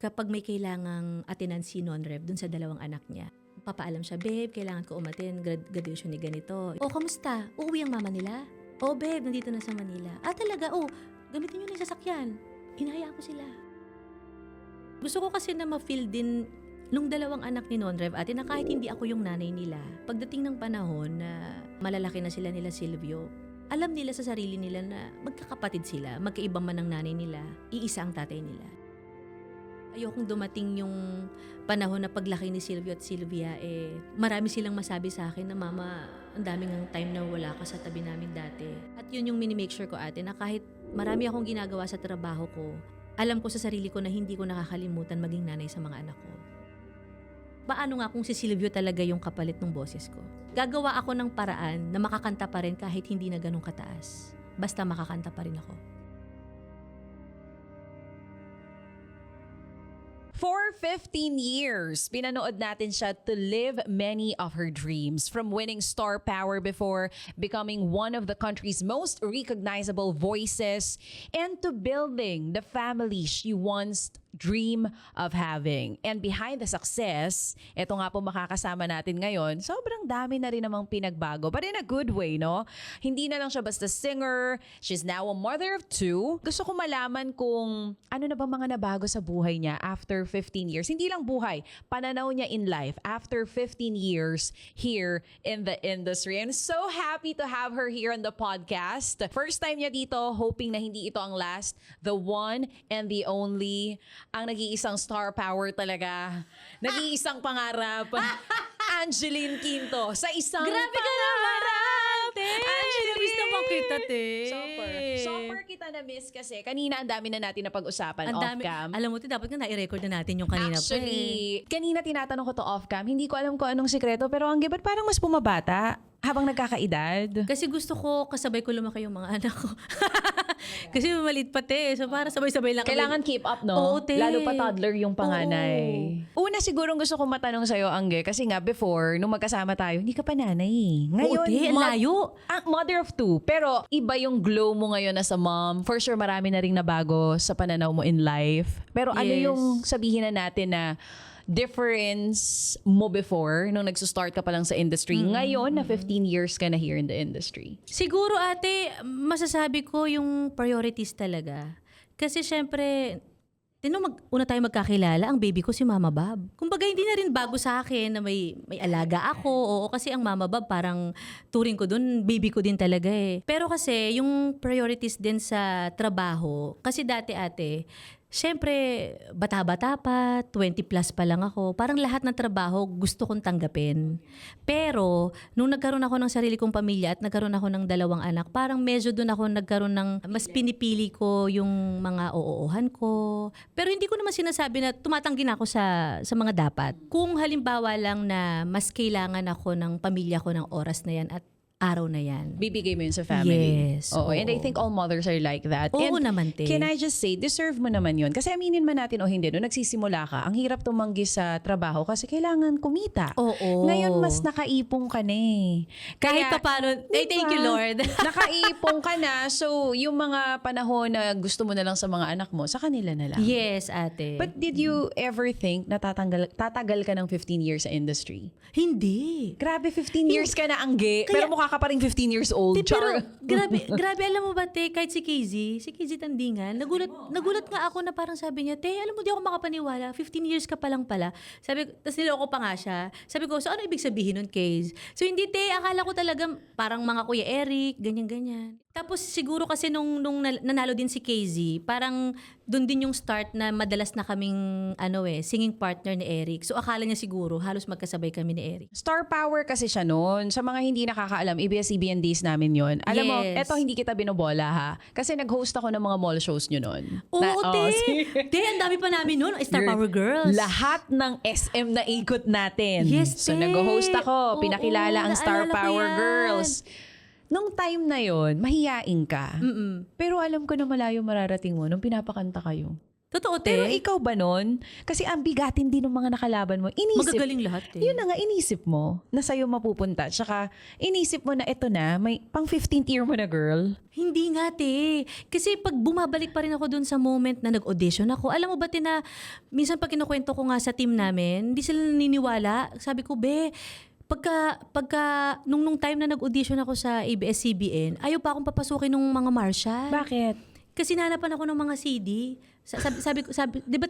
kapag may kailangang atinan si Non-Rev dun sa dalawang anak niya. Papaalam siya, babe, kailangan ko umatin, graduation ni ganito. O, kamusta? Uuwi ang mama nila? O, babe, nandito na sa Manila. Talaga? O, gamitin nyo na yung sasakyan. Hinahayaan ko sila. Gusto ko kasi na ma-feel din nung dalawang anak ni Non-Rev ate na kahit hindi ako yung nanay nila, pagdating ng panahon na malalaki na sila nila Silvio, alam nila sa sarili nila na magkakapatid sila, magkaiba man ang nanay nila, iisa ang tatay nila. Ayokong dumating yung panahon na paglaki ni Silvio at Silvia, marami silang masabi sa akin na mama, ang daming ang time na wala ka sa tabi namin dati. At yun yung mini-make sure ko ate na kahit marami akong ginagawa sa trabaho ko, alam ko sa sarili ko na hindi ko nakakalimutan maging nanay sa mga anak ko. Paano nga kung si Silvio talaga yung kapalit ng boses ko? Gagawa ako ng paraan na makakanta pa rin kahit hindi na ganun kataas. Basta makakanta pa rin ako. For 15 years, pinanood natin siya to live many of her dreams. From winning star power before, becoming one of the country's most recognizable voices, and to building the family she once dream of having. And behind the success, ito nga po makakasama natin ngayon, sobrang dami na rin namang pinagbago. But in a good way, no? Hindi na lang siya basta singer. She's now a mother of 2. Gusto ko malaman kung ano na ba mga nabago sa buhay niya after 15 years. Hindi lang buhay, pananaw niya in life after 15 years here in the industry. I'm so happy to have her here on the podcast. First time niya dito, hoping na hindi ito ang last. The one and the only, ang nag-iisang star power talaga. Nag-iisang pangarap. Angeline Quinto. Sa isang Grabe ka pangarap. naman, te! Angeline! Miss na bang kita, te? Super kita na-miss kasi. Kanina ang dami na natin na pag-usapan Ang dami. off-cam. Alam mo, te, dapat nga na-i-record na natin yung kanina Actually, kanina tinatanong ko to off-cam. Hindi ko alam kung anong sikreto. Pero ang gibat parang mas pumabata habang nagkakaedad. Kasi gusto ko kasabay ko lumaki yung mga anak ko. Kasi maliit pa, te. So para sabay-sabay lang kami. Kailangan keep up, no? Oo, te. Lalo pa toddler yung panganay. Una siguro gusto kong matanong sa'yo, Angge, kasi nga before, nung magkasama tayo, hindi ka pa nanay. Ngayon, Oo, te, ang layo. Mother of 2. Pero iba yung glow mo ngayon as a mom. For sure, marami na rin nabago sa pananaw mo in life. Pero ano Yes. yung sabihin na natin na difference mo before nung nagsusstart ka pa lang sa industry? Ngayon na 15 years ka na here in the industry. Siguro, ate, masasabi ko yung priorities talaga. Kasi syempre, una tayo magkakilala, ang baby ko si Mama Bob. Kumbaga, hindi na rin bago sa akin na may alaga ako. Oo, kasi ang Mama Bob, parang turing ko dun, baby ko din talaga eh. Pero kasi, yung priorities din sa trabaho, kasi dati ate, syempre, bata-bata pa, 20 plus pa lang ako. Parang lahat ng trabaho gusto kong tanggapin. Pero, nung nagkaroon ako ng sarili kong pamilya at nagkaroon ako ng 2 anak, parang medyo doon ako nagkaroon ng, mas pinipili ko yung mga oo-ohan ko. Pero hindi ko naman sinasabi na tumatanggi na ako sa mga dapat. Kung halimbawa lang na mas kailangan ako ng pamilya ko ng oras na yan at araw na yan. Bibigay mo yun sa family. Yes, Oo. oo. And I think all mothers are like that. Oo And naman, te. can I just say, deserve mo naman yun. Kasi aminin man natin o hindi, no, nagsisimula ka, ang hirap tumanggi sa trabaho kasi kailangan kumita. Oo. Ngayon, mas nakaipong ka na eh. Kahit Kaya, pa paano, thank you Lord. nakaipong ka na. So, yung mga panahon na gusto mo na lang sa mga anak mo, sa kanila na lang. Yes, ate. But did you ever think na tatagal ka ng 15 years sa industry? Hindi. Grabe, 15 years ka na, Angge. Pero mukha ka pa rin 15 years old. Pero Char. grabe, alam mo ba, te, kahit si KZ Tandingan, nagulat nga ako na parang sabi niya, te, alam mo, di ako makapaniwala, 15 years ka pa lang pala. Sabi, tas niloko pa nga siya. Sabi ko, so ano ibig sabihin nun, KZ? So hindi, te, akala ko talaga parang mga Kuya Eric, ganyan-ganyan. Tapos siguro kasi nung nanalo din si KZ, parang doon din yung start na madalas na kaming singing partner ni Eric. So akala niya siguro halos magkasabay kami ni Eric. Star power kasi siya noon. Sa mga hindi nakakaalam, ABS-CBN days namin yon. Alam mo, Yes. eto hindi kita binobola ha. Kasi nag-host ako ng mga mall shows nyo noon. Oo, te. Te, ang dami pa namin noon. Star Power Girls. Lahat ng SM na ikot natin. Yes, So te. nag-host Oo, ako, pinakilala ang Star naalala ko Power yan. Girls. Nung time na yon, mahiyain ka. Mm-mm. Pero alam ko na malayo mararating mo nung pinapakanta kayo. Totoo, te. Pero ikaw ba nun? Kasi ang bigatin din ng mga nakalaban mo. Inisip, Magagaling lahat, eh. yun na nga, inisip mo na sa'yo mapupunta. Tsaka inisip mo na ito na, may pang 15th year mo na, girl. Hindi nga, te. Kasi pag bumabalik pa rin ako dun sa moment na nag-audition ako, alam mo ba, te, na minsan pag kinukwento ko nga sa team namin, hindi sila naniniwala. Sabi ko, be, pagka nung time na nag-audition ako sa ABS-CBN, ayaw pa akong papasukin ng mga marshal. Bakit? Kasi nahanapan ako ng mga CD. Sabi, di ba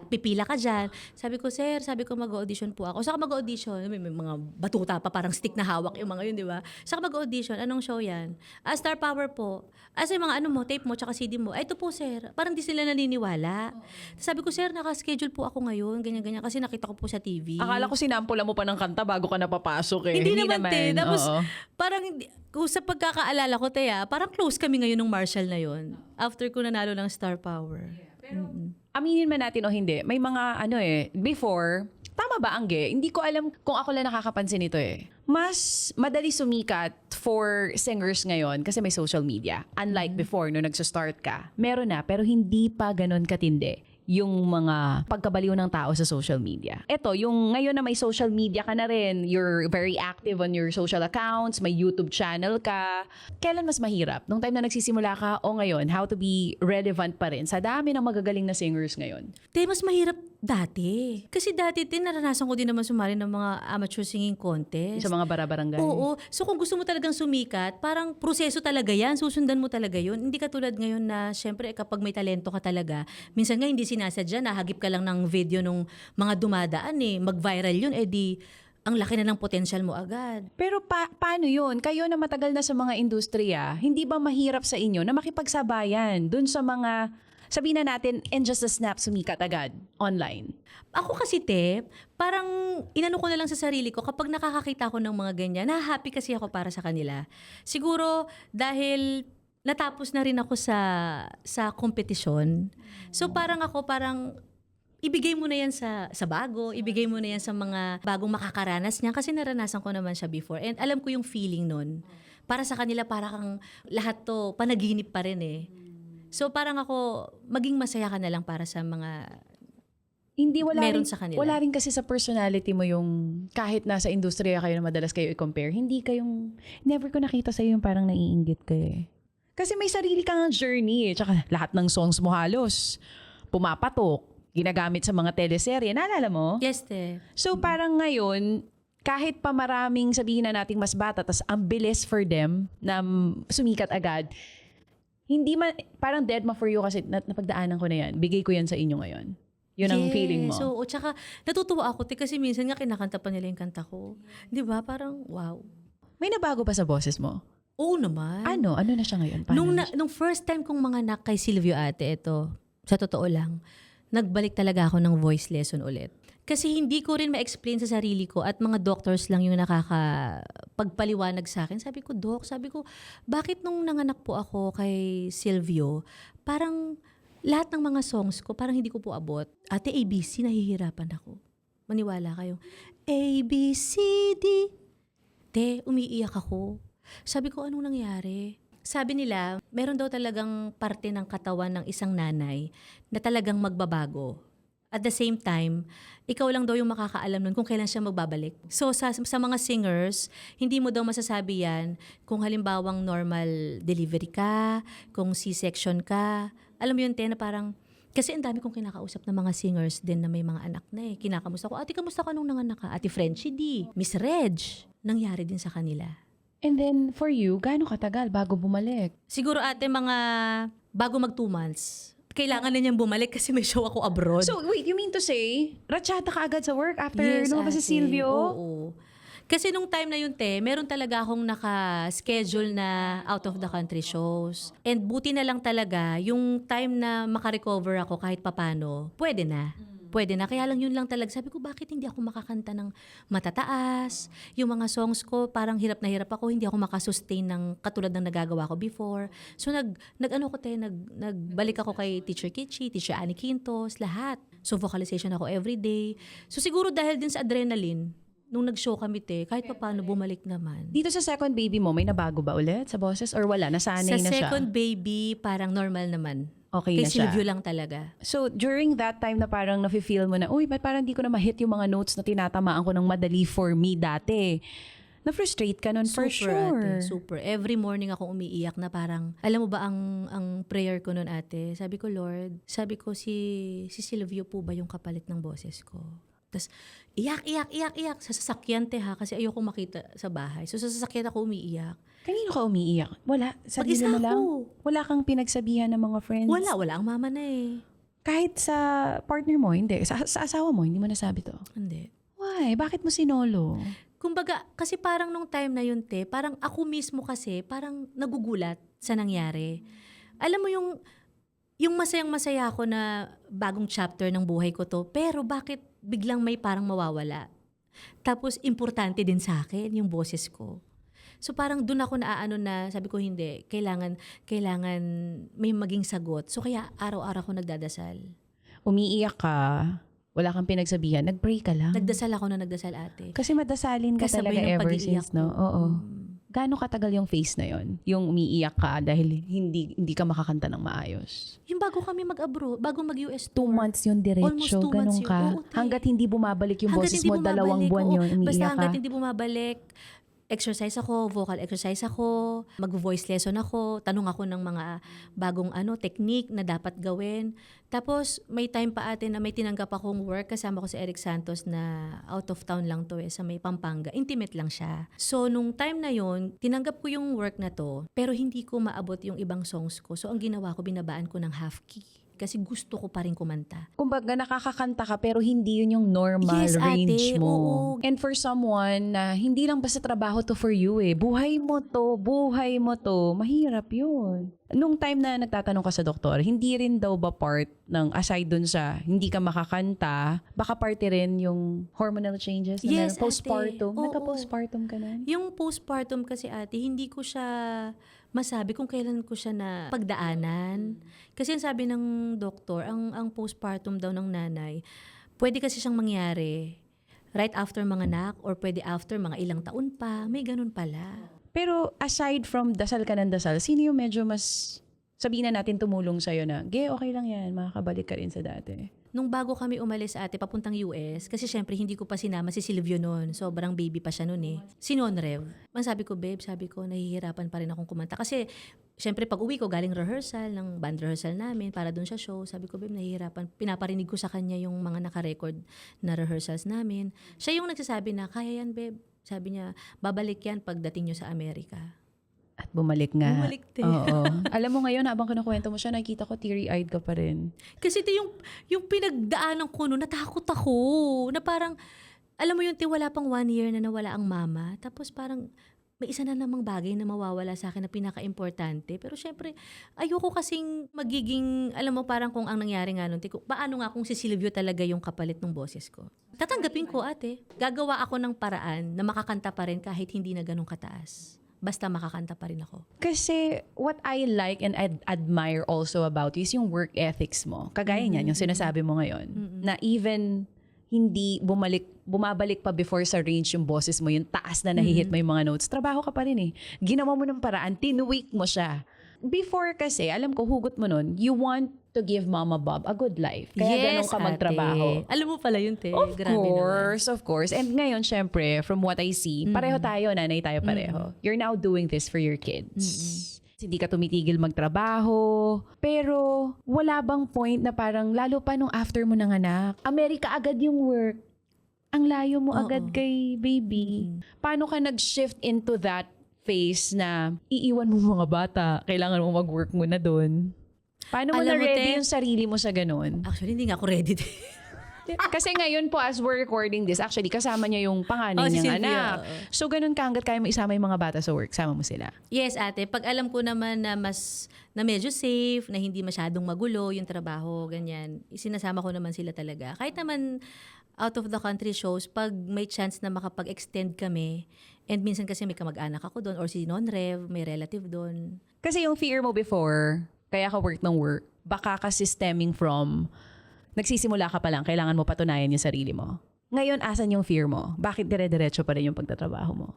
pipila ka dyan? Sabi ko, sir, mag-audition po ako. Saka mag-audition, may mga batuta pa, parang stick na hawak yung mga yun, di ba? Saka mag-audition, anong show yan? Star Power po. Yung mga tape mo, tsaka CD mo. Ito po, sir. Parang di sila naniniwala. Sabi ko, sir, naka-schedule po ako ngayon, ganyan-ganyan, kasi nakita ko po sa TV. Akala ko sinampula mo pa ng kanta bago ka napapasok eh. Hindi naman, te. Tapos, Oo. parang, kung sa pagkakaalala ko, te, parang close kami ngayon ng Marshall na yon after ko nanalo ng Star Power. Aminin man natin o hindi, may mga before, tama ba Angge? Hindi ko alam kung ako lang nakakapansin ito eh. Mas madali sumikat for singers ngayon kasi may social media. Unlike before, no nagsa-start ka, meron na pero hindi pa ganon katindi yung mga pagkabaliw ng tao sa social media. Ito, yung ngayon na may social media ka na rin, you're very active on your social accounts, may YouTube channel ka, kailan mas mahirap? Nung time na nagsisimula ka o ngayon, how to be relevant pa rin sa dami ng magagaling na singers ngayon? Te, mas mahirap dati. Kasi dati, naranasan ko din naman sumali ng mga amateur singing contest. Sa mga barabarangay. Oo. So kung gusto mo talagang sumikat, parang proseso talaga yan. Susundan mo talaga yun. Hindi katulad ngayon na, syempre, kapag may talento ka talaga, minsan nga hindi sinasadya, nahagip ka lang ng video ng mga dumadaan eh. Mag-viral yun, ang laki na ng potential mo agad. Pero paano yun? Kayo na matagal na sa mga industriya, hindi ba mahirap sa inyo na makipagsabayan dun sa mga, sabihin na natin, in just a snap, sumikat agad online? Ako kasi, te, parang inano ko na lang sa sarili ko, kapag nakakakita ko ng mga ganyan, happy kasi ako para sa kanila. Siguro, dahil natapos na rin ako sa kompetisyon. So parang ibigay mo na yan sa bago, ibigay mo na yan sa mga bagong makakaranas niya kasi naranasan ko naman siya before. And alam ko yung feeling nun. Para sa kanila, parang lahat to panaginip pa rin eh. So parang ako, maging masaya ka na lang para sa mga Hindi, meron sa kanila. Wala rin kasi sa personality mo yung kahit nasa industriya kayo na madalas kayo i-compare, never ko nakita sa'yo yung parang naiinggit kayo eh. Kasi may sarili kang journey eh. Tsaka lahat ng songs mo halos pumapatok, ginagamit sa mga teleserye. Naalala mo? yes, te. So parang ngayon, kahit pa maraming sabihin na nating mas bata, tas ang bilis for them na sumikat agad, hindi man, parang dead ma for you kasi napagdaanan ko na yan. Bigay ko yan sa inyo ngayon. Yun ang feeling mo. So, tsaka natutuwa ako, te, kasi minsan nga kinakanta pa nila yung kanta ko. Di ba? Parang, wow. May nabago ba sa boses mo? Oo naman. Ano? Ano na siya ngayon? Paano na siya? Nung first time kong manganak kay Silvio ate, ito, sa totoo lang, nagbalik talaga ako ng voice lesson ulit. Kasi hindi ko rin ma-explain sa sarili ko at mga doctors lang yung nakakapagpaliwanag sa akin. Sabi ko, bakit nung nanganak po ako kay Silvio, parang lahat ng mga songs ko, parang hindi ko po abot. Ate, ABC, nahihirapan ako. Maniwala kayo. ABCD. Te, umiiyak ako. Sabi ko, anong nangyari? Sabi nila, meron daw talagang parte ng katawan ng isang nanay na talagang magbabago. At the same time, ikaw lang daw yung makakaalam nun kung kailan siya magbabalik. So sa mga singers, hindi mo daw masasabi yan kung halimbawang normal delivery ka, kung C-section ka. Alam mo yun, Te, na parang, kasi ang dami kong kinakausap na mga singers din na may mga anak na eh. Kinakamusta ko, ate, kamusta ka nung nanganak ka? Ate Frenchie D, Miss Reg, nangyari din sa kanila. And then, for you, gaano katagal bago bumalik? Siguro ate, mga bago mag 2 months. Kailangan na niyang bumalik kasi may show ako abroad. So, wait, you mean to say, ratsyata ka agad sa work after lumabas si ate. Silvio? Oo. Kasi nung time na yun, Te, meron talaga akong naka-schedule na out of the country shows. And buti na lang talaga, yung time na makarecover ako kahit papano, pwede na. Pwede na. Kaya lang yun lang talaga. Sabi ko, bakit hindi ako makakanta ng matataas? Yung mga songs ko, parang hirap na hirap ako. Hindi ako makasustain ng katulad ng nagagawa ko before. So, nagbalik ako kay Teacher Kitchi, Teacher Annie Quintos, lahat. So, vocalization ako everyday. So, siguro dahil din sa adrenaline, nung nag-show kami, Te, kahit pa paano bumalik naman. Dito sa second baby mo, may nabago ba ulit sa boses? Or wala? Nasanay Sa na siya? second baby, parang normal naman. Okay Kay na siya. Silvio lang talaga. So, during that time na parang nafe-feel mo na, uy, ba't parang di ko na ma-hit yung mga notes na tinatamaan ko ng madali for me dati? Na-frustrate ka nun for sure. Ate, super. Every morning ako umiiyak na parang, alam mo ba ang prayer ko nun ate? Sabi ko, Lord, sabi ko si Silvio po ba yung kapalit ng boses ko? Tapos, iyak. Sa sasakyan ha, kasi ayoko makita sa bahay. So, sa sasakyan ako umiiyak. Kanino ka umiiyak? Wala. Sarili Mag-isa mo lang? ako. Wala kang pinagsabihan ng mga friends? Wala ang mama na eh. Kahit sa partner mo, hindi. Sa asawa mo, hindi mo nasabi to? Hindi. Why? Bakit mo sinolo? Kumbaga, kasi parang nung time na yun, parang ako mismo kasi, parang nagugulat sa nangyari. Alam mo yung masayang-masaya ako na bagong chapter ng buhay ko to, pero bakit biglang may parang mawawala? Tapos, importante din sa akin yung boses ko. So parang doon ako naaano na, sabi ko hindi, kailangan may maging sagot. So kaya araw-araw ako nagdadasal. Umiiyak ka, wala kang pinagsabihan, nag-pray ka lang. Nagdasal ako na nagdasal ate. Kasi madasalin ka Kasabay talaga ng ever pag-iiyak since, no? ko. Oo. Gaano katagal yung phase na yon? Yung umiiyak ka dahil hindi ka makakanta ng maayos? Yung bago kami mag-abroad, bago mag-US 2 tour. months yun diretso, Almost 2 months ganun yun. ka. Oo, te. Hanggat hindi bumabalik yung Hanggat boses hindi mo, 2 bumabalik, buwan oo. yun, umiiyak Basta ka. hanggat hindi bumabalik, exercise ako, vocal exercise ako, mag-voice lesson ako, tanong ako ng mga bagong technique na dapat gawin. Tapos may time pa ate na may tinanggap akong work kasama ko si Eric Santos na out of town lang to sa may Pampanga. Intimate lang siya. So nung time na yon, tinanggap ko yung work na to, pero hindi ko maabot yung ibang songs ko. So ang ginawa ko, binabaan ko ng half key. Kasi gusto ko pa rin kumanta. Kumbaga nakakakanta ka pero hindi yun yung normal Yes, ate. range mo. Oo. And for someone na hindi lang basta trabaho to for you buhay mo to, mahirap yun. Nung time na nagtatanong ka sa doktor, hindi rin daw ba part ng aside dun sa hindi ka makakanta, baka parte rin yung hormonal changes na Yes, meron? Postpartum? ate. Oo. Nagka-postpartum ka na? Yung postpartum kasi ate, hindi ko siya masabi kung kailan ko siya na pagdaanan. Kasi ang sabi ng doktor, ang postpartum daw ng nanay, pwede kasi siyang mangyari right after manganak or pwede after mga ilang taon pa. May ganun pala. Pero aside from dasal ka ng dasal, sino yung medyo mas sabihin na natin tumulong sa'yo na, okay lang yan, makakabalik ka rin sa dati? Nung bago kami umalis ate, papuntang US, kasi syempre hindi ko pa sinama si Silvio noon. Sobrang baby pa siya noon Si Nonrev. Ang sabi ko, babe, nahihirapan pa rin akong kumanta. Kasi syempre pag uwi ko, galing rehearsal, ng band rehearsal namin, para doon sa show, sabi ko, babe, nahihirapan. Pinaparinig ko sa kanya yung mga naka-record na rehearsals namin. Siya yung nagsasabi na, kaya yan, babe. Sabi niya, babalik yan pagdating nyo sa Amerika. At bumalik nga. Bumalik din. Oo. Alam mo ngayon, habang kinukwento mo siya, nakita ko teary-eyed ka pa rin. Kasi ito yung pinagdaanan ko noon, natakot ako. Na parang, alam mo yun, wala pang 1 year na nawala ang mama. Tapos parang, may isa na namang bagay na mawawala sa akin na pinaka-importante. Pero syempre, ayoko kasing magiging, alam mo, parang kung ang nangyari nga nun, paano nga kung si Silvio talaga yung kapalit ng boses ko? Tatanggapin ko, ate. Gagawa ako ng paraan na makakanta pa rin kahit hindi na ganun kataas. Basta makakanta pa rin ako. Kasi what I like and admire also about you is yung work ethics mo. Kagaya niyan, yung sinasabi mo ngayon, na even hindi bumabalik pa before sa range yung boses mo, yung taas na nahihit mo yung mga notes, trabaho ka pa rin Ginawa mo ng paraan, tinweak mo siya. Before kasi, alam ko, hugot mo nun, you want to give Mama Bob a good life. Kaya ganun ka magtrabaho. Ate. Alam mo pala yun, te. Of Grabe naman. of course. And ngayon, syempre, from what I see, pareho tayo, nanay tayo pareho. You're now doing this for your kids. Hindi ka tumitigil magtrabaho. Pero, wala bang point na parang, lalo pa nung after mo ng anak, Amerika agad yung work. Ang layo mo agad kay baby. Paano ka nag-shift into that phase na iiwan mo mga bata, kailangan mo mag-work muna doon? Paano mo Alam mo, na-ready te, yung sarili mo sa ganun? Actually, hindi nga ako ready. Kasi ngayon po, as we're recording this, actually, kasama niya yung panganay si niyang Sylvia, anak. So, ganun ka hanggat kaya mo isama yung mga bata sa work, sama mo sila. Yes, ate. Pag alam ko naman na na medyo safe, na hindi masyadong magulo yung trabaho, ganyan, isinasama ko naman sila talaga. Kahit naman out of the country shows, pag may chance na makapag-extend kami, and minsan kasi may kamag-anak ako doon, or si Nonrev, may relative doon. Kasi yung fear mo before, kaya ka work ng work, baka kasi stemming from nagsisimula ka pa lang, kailangan mo patunayan yung sarili mo. Ngayon, asan yung fear mo? Bakit dire-diretso pa rin yung pagtatrabaho mo?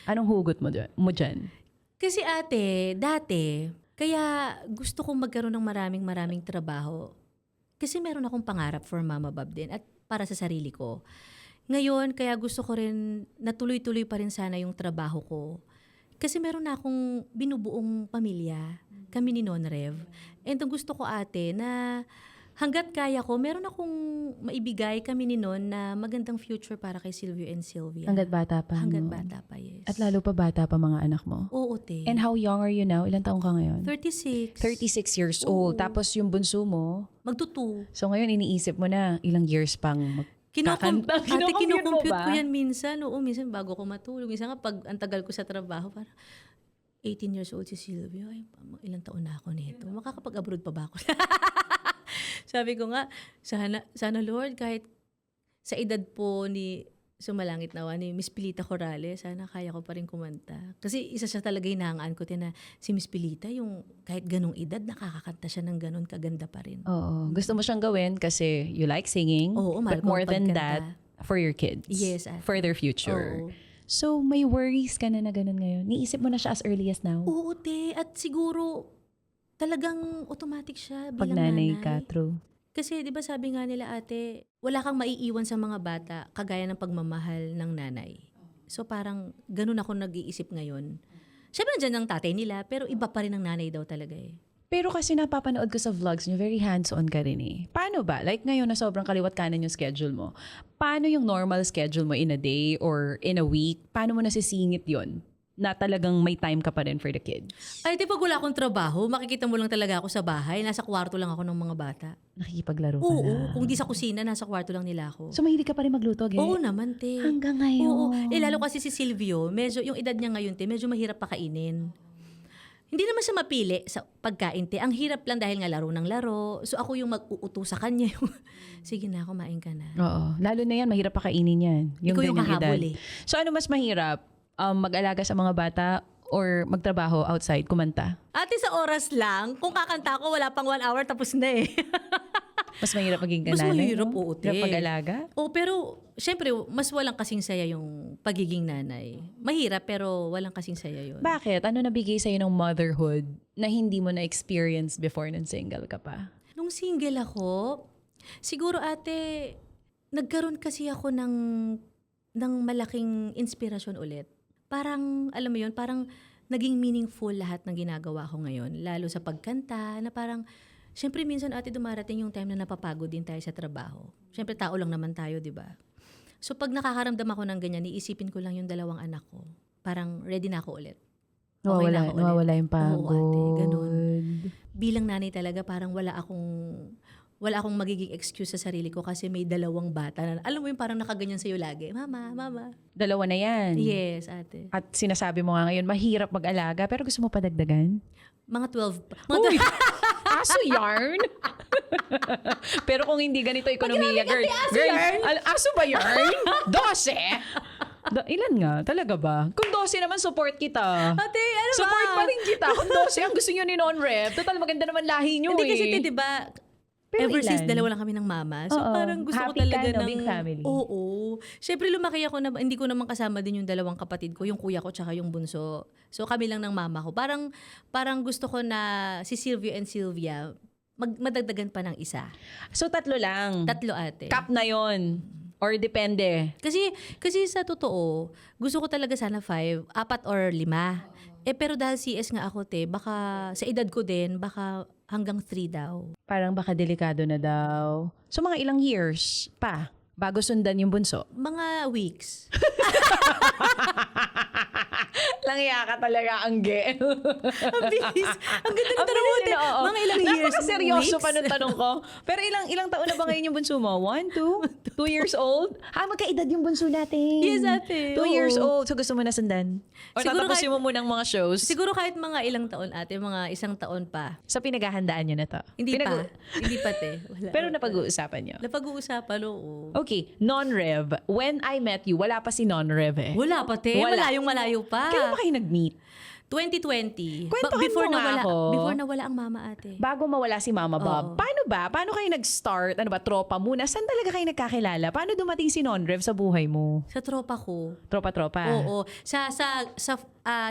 Anong hugot mo dyan? Kasi ate, dati, Kaya gusto kong magkaroon ng maraming trabaho. Kasi meron akong pangarap for Mama Bob din at para sa sarili ko. Ngayon, kaya gusto ko rin na tuloy-tuloy pa rin sana yung trabaho ko. Kasi meron na akong binubuong pamilya, kami ni Non Rev. And ang gusto ko ate na hanggat kaya ko, meron akong maibigay kami ni Non na magandang future para kay Silvio and Sylvia. Hanggat bata pa. Hanggat no? bata pa, yes. At lalo pa bata pa mga anak mo. Oo, te. And how young are you now? Ilang taong ka ngayon? 36. 36 years Oo. old. Tapos yung bunso mo, Magtutu. so ngayon iniisip mo na ilang years pang kakanta. Ate, kinukompute ba? ko yan minsan. Oo, minsan bago ko matulog. Minsan nga pag ang tagal ko sa trabaho, parang 18 years old si Silvio. Ay, ilang taon na ako nito. Makakapag-abroad pa ba ako? Sabi ko nga, sana Lord, kahit sa edad po ni Sumalangit Nawa, ni Miss Pilita Corrales, sana kaya ko pa rin kumanta. Kasi isa siya talaga hinahangaan ko na si Miss Pilita, yung kahit ganong edad, nakakakanta siya ng ganon, kaganda pa rin. Oo. Gusto mo siyang gawin kasi you like singing. Oo, mahal but ko more ang than pagkanta. that, for your kids. Yes, ate. For their future. Oo. So, may worries ka na ganun ngayon? Niisip mo na siya as early as now? Oo, te. At siguro, talagang automatic siya Pag bilang nanay nanay. ka, true. Kasi di ba sabi nga nila ate, wala kang maiiwan sa mga bata kagaya ng pagmamahal ng nanay. So parang ganun ako nag-iisip ngayon. Siyempre nandiyan ang tatay nila, pero iba pa rin ang nanay daw talaga eh. Pero kasi napapanood ko sa vlogs niyo, very hands-on ka rin eh. Paano ba? Like ngayon na sobrang kaliwat kanan yung schedule mo. Paano yung normal schedule mo in a day or in a week? Paano mo nasisingit yon na talagang may time ka pa rin for the kids? Ay, di pag wala akong trabaho, makikita mo lang talaga ako sa bahay. Nasa kwarto lang ako ng mga bata. Nakikipaglaro ka Oo, na. kung di sa kusina, nasa kwarto lang nila ako. So mahilig ka pa rin magluto, Ge? Oo naman, te. Hanggang ngayon. Oo. Lalo kasi si Silvio, medyo, yung edad niya ngayon, te, medyo mahirap pakainin. Hindi naman siya mapili sa pagkain, te. Ang hirap lang dahil nga laro ng laro. So ako yung mag-uuto sa kanya. Yung, sige na, kumain ka na. Oo. Lalo na yan, mahirap pa kainin yan. Ikaw yung ganyang kahabol edad. eh. So ano mas mahirap? Mag-alaga sa mga bata or magtrabaho outside, kumanta? Ate, sa oras lang, kung kakanta ko, wala pang 1 hour, tapos na eh. Mas mahirap maging Mas kananay, mahirap, no? oo, te. Hirap pag-alaga? Pero, syempre, mas walang kasing saya yung pagiging nanay. Mahirap, pero walang kasing saya yun. Bakit? Ano nabigay sa'yo ng motherhood na hindi mo na-experience before nung single ka pa? Nung single ako, siguro ate, nagkaroon kasi ako ng malaking inspirasyon ulit. Parang, alam mo yun, parang naging meaningful lahat ng ginagawa ko ngayon. Lalo sa pagkanta, na parang, syempre minsan ate dumarating yung time na napapagod din tayo sa trabaho. Syempre tao lang naman tayo, di ba? So pag nakakaramdam ako ng ganyan, iisipin ko lang yung 2 anak ko. Parang ready na ako ulit. Okay na ako ulit. Nawawala yung Oo, pagod. ate, ganun. Bilang nanay talaga, parang wala akong magiging excuse sa sarili ko kasi may 2 bata na, alam mo yung parang nakaganyan sa'yo lagi. Mama, mama. 2 na yan. Yes, ate. At sinasabi mo nga ngayon, mahirap mag-alaga, pero gusto mo pa dagdagan? Mga 12. Uy! Aso yarn? Pero kung hindi ganito ekonomiya, girl, aso ba yarn? 12? Ilan nga? Talaga ba? Kung 12 naman, support kita. Ate, ano ba? Support pa rin kita. Kung 12 ang gusto nyo ni Non-Rev, total maganda naman lahi nyo Hindi eh. kasi, di ba, Pero ever ilan? since 2 lang kami ng mama. So Oo. parang gusto Happy ko talaga ka, no? ng... Big family. Oo. Siyempre lumaki ako na, hindi ko naman kasama din yung 2 kapatid ko, yung kuya ko tsaka yung bunso. So kami lang ng mama ko. Parang gusto ko na si Silvio and Sylvia, madagdagan pa ng isa. So 3 lang. 3 ate. Cap na yon. Or depende. Kasi sa totoo, gusto ko talaga sana 5, 4 or 5. Pero dahil CS nga ako, te, baka sa edad ko din, baka hanggang 3 daw. Parang baka delikado na daw. So mga ilang years pa bago sundan yung bunso? Mga weeks. Langya ka talaga, Angge. Ang bilis. Ang ganda ng Ang tanong mo, bilis te. nila, oo. Mga ilang years. Napaka-seryoso weeks? pa nung tanong ko. Pero ilang taon na ba ngayon yung bunso mo? 1, 2? 2 years old? Magkaedad yung bunso natin. Yes, ate. 2 Oo. years old. So gusto mo na sundan? Or Siguro tatapusin mo munang mga shows? Siguro kahit mga ilang taon, ate, mga 1 taon pa. Sa pinaghahandaan nyo na to? Hindi pa. Hindi pa, te. Wala. Pero napag-uusapan nyo? Napag-uusapan, oo. Okay, Non-Rev. When I met you, wala pa si Non-Rev eh. Wala pa, te. Wala. Malayong-malayo pa. Kailan ba kayo nag-meet? 2020. Kwentuhan Before mo nga ako. Before nawala ang mama ate. Bago mawala si Mama Bob, Oo. paano ba? Paano kayo nag-start? Ano ba, tropa muna? Saan talaga kayo nagkakilala? Paano dumating si Non-Rev sa buhay mo? Sa tropa ko. Tropa-tropa? Oo.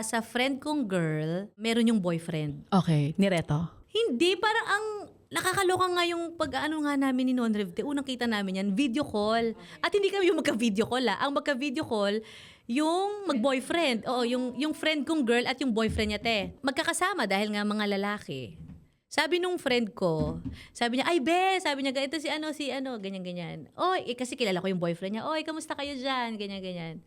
Sa friend kong girl, meron yung boyfriend. Okay, nireto? Hindi, parang ang nakakaloka nga yung pag-ano nga namin ni Non-Rev. Unang kita namin yan, video call. At hindi kami yung magka-video call Ang magka-video call, yung mag-boyfriend. Oo, yung friend kong girl at yung boyfriend niya, te. Magkakasama dahil nga mga lalaki. Sabi nung friend ko, sabi niya, ay be, sabi niya, ito si ano, ganyan-ganyan. Oy, kasi kilala ko yung boyfriend niya. Oy, kamusta kayo dyan? Ganyan-ganyan.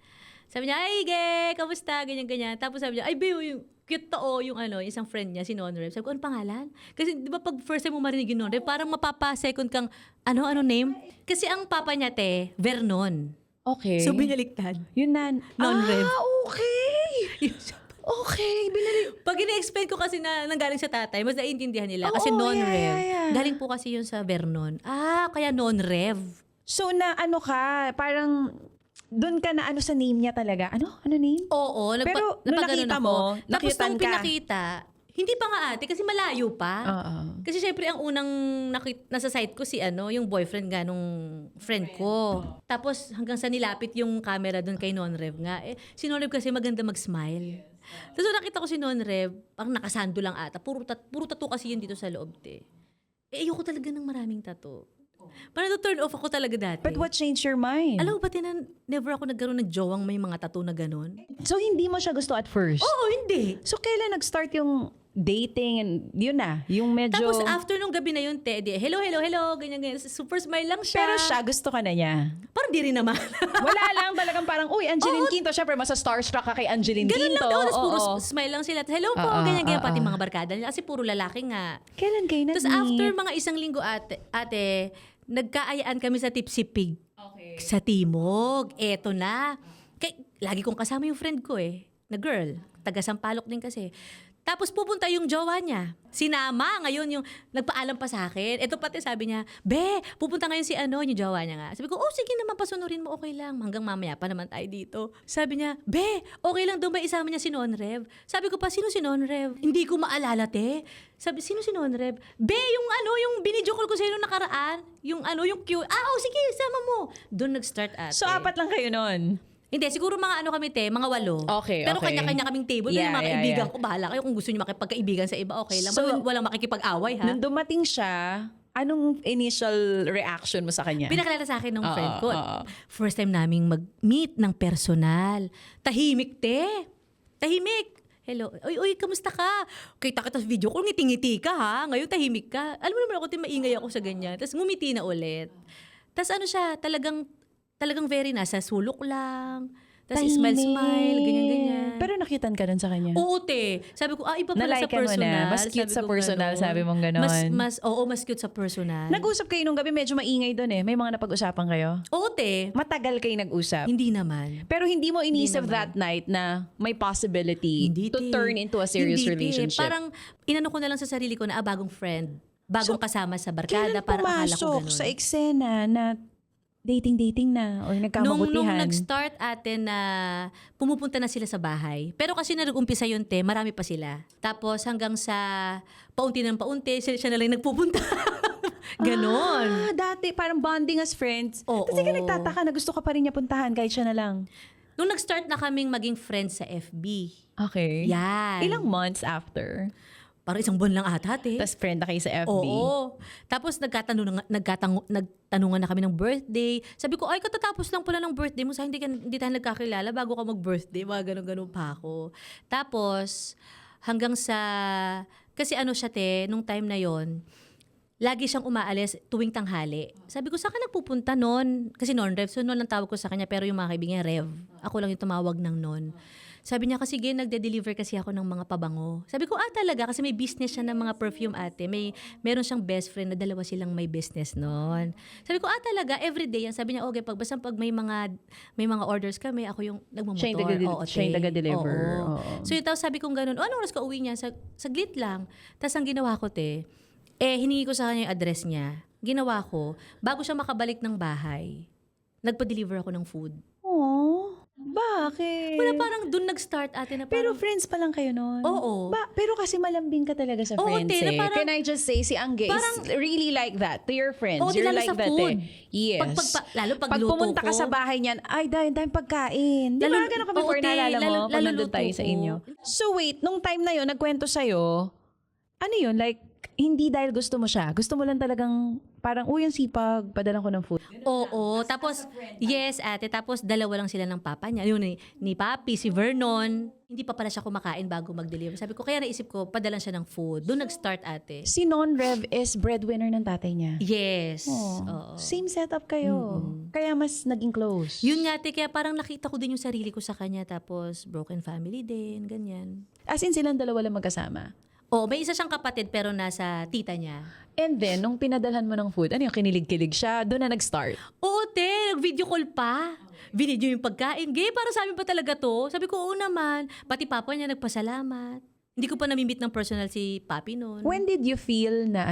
Sabi niya, ay ge, kamusta? Ganyan-ganyan. Tapos sabi niya, ay be, yung cute to, yung isang friend niya, si Non-Rev. Sabi ko, ano pangalan? Kasi di ba pag first time mo marinig yung Non-Rev, parang mapapa-second kang, ano name? Kasi ang papa niya, te, Vernon. Okay. So, binaliktad. Yun na. Non-Rev. Okay. Okay, Pag ina-explain ko kasi na nanggaling sa tatay, mas naiintindihan nila. Kasi Oo, non-rev. yeah. Galing po kasi yun sa Vernon. Kaya non-rev. So na ano ka, parang doon ka na ano sa name niya talaga. Ano? Ano name? Oo. Pero nung napaganon nakita ako. mo, Tapos nakyutan nung ka. pinakita, hindi pa nga ate, kasi malayo pa. Oo. Kasi syempre ang unang nasa site ko si yung boyfriend nga nung friend ko. Tapos hanggang sa nilapit yung camera doon kay Non-Rev nga. Si Non-Rev kasi maganda mag-smile. Tapos nung nakita ko si Non-Rev, parang nakasando lang ata. Puro tattoo kasi yun dito sa loob, te. Ayoko talaga ng maraming tattoo. Parang turn off ako talaga dati. But what changed your mind? Alam mo ba, never ako nagkaroon ng jowang may mga tattoo na ganun? So hindi mo siya gusto at first? Oo, hindi. So kailan nag-start yung dating and yun na, yung medyo... Tapos after nung gabi na yun, te, hello, ganyan. Super smile lang siya. Pero siya, gusto ka na niya. Parang di rin naman. Wala lang, talagang parang, uy, Angeline Quinto. Siyempre, masa starstruck ka kay Angeline Ganun Quinto. lang daw. Tapos puro Oo. smile lang sila. Hello po, Oo, ganyan. oo, Pati oo. mga barkada nila. Kasi puro lalaki nga. Kailan kayo nag-meet? Tapos after mga isang linggo, ate, nagkaayaan kami sa Tipsy Pig. Okay. Sa Timog. Eto na. Lagi kong kasama yung friend ko na girl. Taga Sampaloc din kasi. Tapos pupunta yung jowa niya. Sinama ngayon yung nagpaalam pa sa akin. Ito pati sabi niya, be, pupunta ngayon si yung jowa niya nga. Sabi ko, sige naman, pasunurin mo, okay lang. Hanggang mamaya pa naman tayo dito. Sabi niya, be, okay lang daw ba isama niya si Non-Rev? Sabi ko pa, sino si Non-Rev? Hindi ko maalala, te. Sabi, sino si Non-Rev? Be, yung binidyo call ko sa'yo nung nakaraan. Yung cute. Sige, sama mo. Doon nag-start ate. So, apat lang kayo nun? Hindi, siguro mga kami te, mga 8. Okay, Pero okay. kanya-kanya kaming table. Yeah, Yung mga yeah, kaibigan yeah. ko, bahala kayo. Kung gusto niyo makipagkaibigan sa iba, okay lang. So, Walang makikipag-away, ha? Nung dumating siya, anong initial reaction mo sa kanya? Pinakilala sa akin ng friend ko. oo. First time naming mag-meet ng personal. Tahimik, te. Tahimik. Hello. Uy, kamusta ka? Kita sa video ko, ngiti-ngiti ka, ha? Ngayon tahimik ka. Alam mo naman ako, maingay ako sa ganyan. Tapos ngumiti na ulit. Tapos siya, talagang very nasa sulok lang. Tapos smile, ganyan-ganyan. Pero nakitan ka dun sa kanya? Oo, te. Sabi ko, iba pala sa Nalike mo personal. na. Mas cute Sabi sa ko personal, ganon. sabi mong ganon. Mas cute sa personal. Nag-usap kayo nung gabi, medyo maingay dun eh. May mga napag-usapan kayo? Oo, te. Matagal kayo nag-usap? Hindi naman. Pero hindi mo inisip naman. that night na may possibility Hindi, to te. turn into a serious Hindi, te. relationship? Parang inano ko na lang sa sarili ko na bagong friend. Bagong kasama sa barkada. Kailan Para akala ko pumasok ganun. sa eksena na dating na or Nung nagkamabutihan? nag-start atin na pumupunta na sila sa bahay. Pero kasi nag-umpisa yun, te, marami pa sila. Tapos hanggang sa paunti ng paunti, siya na lang nagpupunta. Ganon. Dati parang bonding as friends. Oo. Kasi ka nagtataka na gusto ka pa rin niya puntahan kahit siya na lang. Nung nag-start na kaming maging friends sa FB. Okay. Yan. Ilang months after? Parang isang buwan lang ata, te. Tapos friend na kayo sa FB? Oo. Tapos nagtanungan na kami ng birthday. Sabi ko, ay, katatapos lang pala ng birthday mo. Sa hindi tayo nagkakilala bago ka mag-birthday. Mga ganun-ganun pa ako. Tapos, hanggang sa, kasi siya, te, nung time na yon lagi siyang umaalis tuwing tanghali. Sabi ko, saan ka nagpupunta noon? Kasi non-rev. So, noon lang tawag ko sa kanya. Pero yung mga kaibigan, rev. Ako lang yung tumawag ng non. Sabi niya, kasi nagde-deliver kasi ako ng mga pabango. Sabi ko, talaga, kasi may business siya ng mga perfume ate. Meron siyang best friend na dalawa silang may business noon. Sabi ko, talaga, everyday yan. Sabi niya, okay, basta pag may mga orders kami, ako yung nagmamotor. Siya yung taga-deliver. Oo. Oo. So yung sabi kong ganun, anong oras ka uwi niya? Saglit lang. Tapos ang ginawa ko, te, hiningi ko sa kanya yung address niya. Ginawa ko, bago siya makabalik ng bahay, nagpa-deliver ako ng food. Aww. Bakit? Wala, parang doon nag-start ate na Pero parang, friends pa lang kayo noon? Oo. Pero kasi malambing ka talaga sa Oo, friends te, na eh. parang- Can I just say, si Angge is really like that to your friends. Oo, di, You're lalo like sa that food. eh. Yes. Lalo pag Pag luto pumunta ka ko. sa bahay niyan, ay, dahil pagkain. Di ba Lalo- ganun ka oo, before, te, naalala mo? lalo- Pag lalo nandun luto tayo sa ko. inyo. So wait, nung time na yun, nagkwento sa'yo, ano yun? Like, hindi dahil gusto mo siya. Gusto mo lang talagang parang, uy, ang sipag, padalan ko ng food. Oo, tapos, yes ate, tapos dalawa lang sila ng papa niya. Yun, ni Papi, si Vernon. Hindi pa pala siya kumakain bago mag-deliver. Sabi ko, kaya naisip ko, padalan siya ng food. Doon nag-start ate. Si Non-Rev is breadwinner ng tatay niya. Yes. Oh, Oo. same setup kayo. Kaya mas naging close. Yun nga ate, kaya parang nakita ko din yung sarili ko sa kanya. Tapos, broken family din, ganyan. As in, silang dalawa lang magkasama. Oo, may isa siyang kapatid pero nasa tita niya. And then, nung pinadalhan mo ng food, ano yung kinilig-kilig siya? Doon na nag-start. Oo, te, nag-video call pa. Video yung pagkain. Gay, para sa amin pa talaga to. Sabi ko, oo naman. Pati papa niya nagpasalamat. Hindi ko pa namimit ng personal si Papi noon. When did you feel na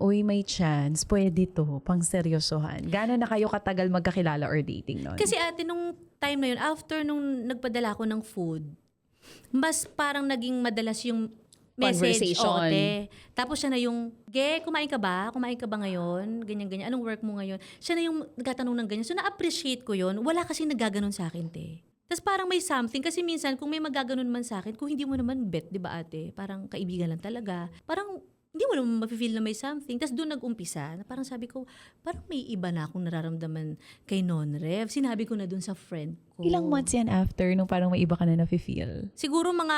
uy, may chance, pwede to, pang seryosohan? Gano'n na kayo katagal magkakilala or dating noon? Kasi ate, nung time na yun, after nung nagpadala ko ng food, mas parang naging madalas yung message. Conversation. Oo, te. Tapos siya na yung, Ge, kumain ka ba? Kumain ka ba ngayon? Ganyan-ganyan. Anong work mo ngayon? Siya na yung nagtatanong ng ganyan. So, na-appreciate ko yun. Wala kasing nagaganon sa akin, te. Tapos parang may something. Kasi minsan, kung may magaganon man sa akin, kung hindi mo naman bet, di ba ate? Parang kaibigan lang talaga. Parang hindi mo naman mafe-feel na may something. Tapos doon nag-umpisa. Na parang sabi ko, parang may iba na akong nararamdaman kay Non-Rev. Sinabi ko na doon sa friend ko. Ilang months yan after nung parang may iba ka na nafe-feel? Siguro mga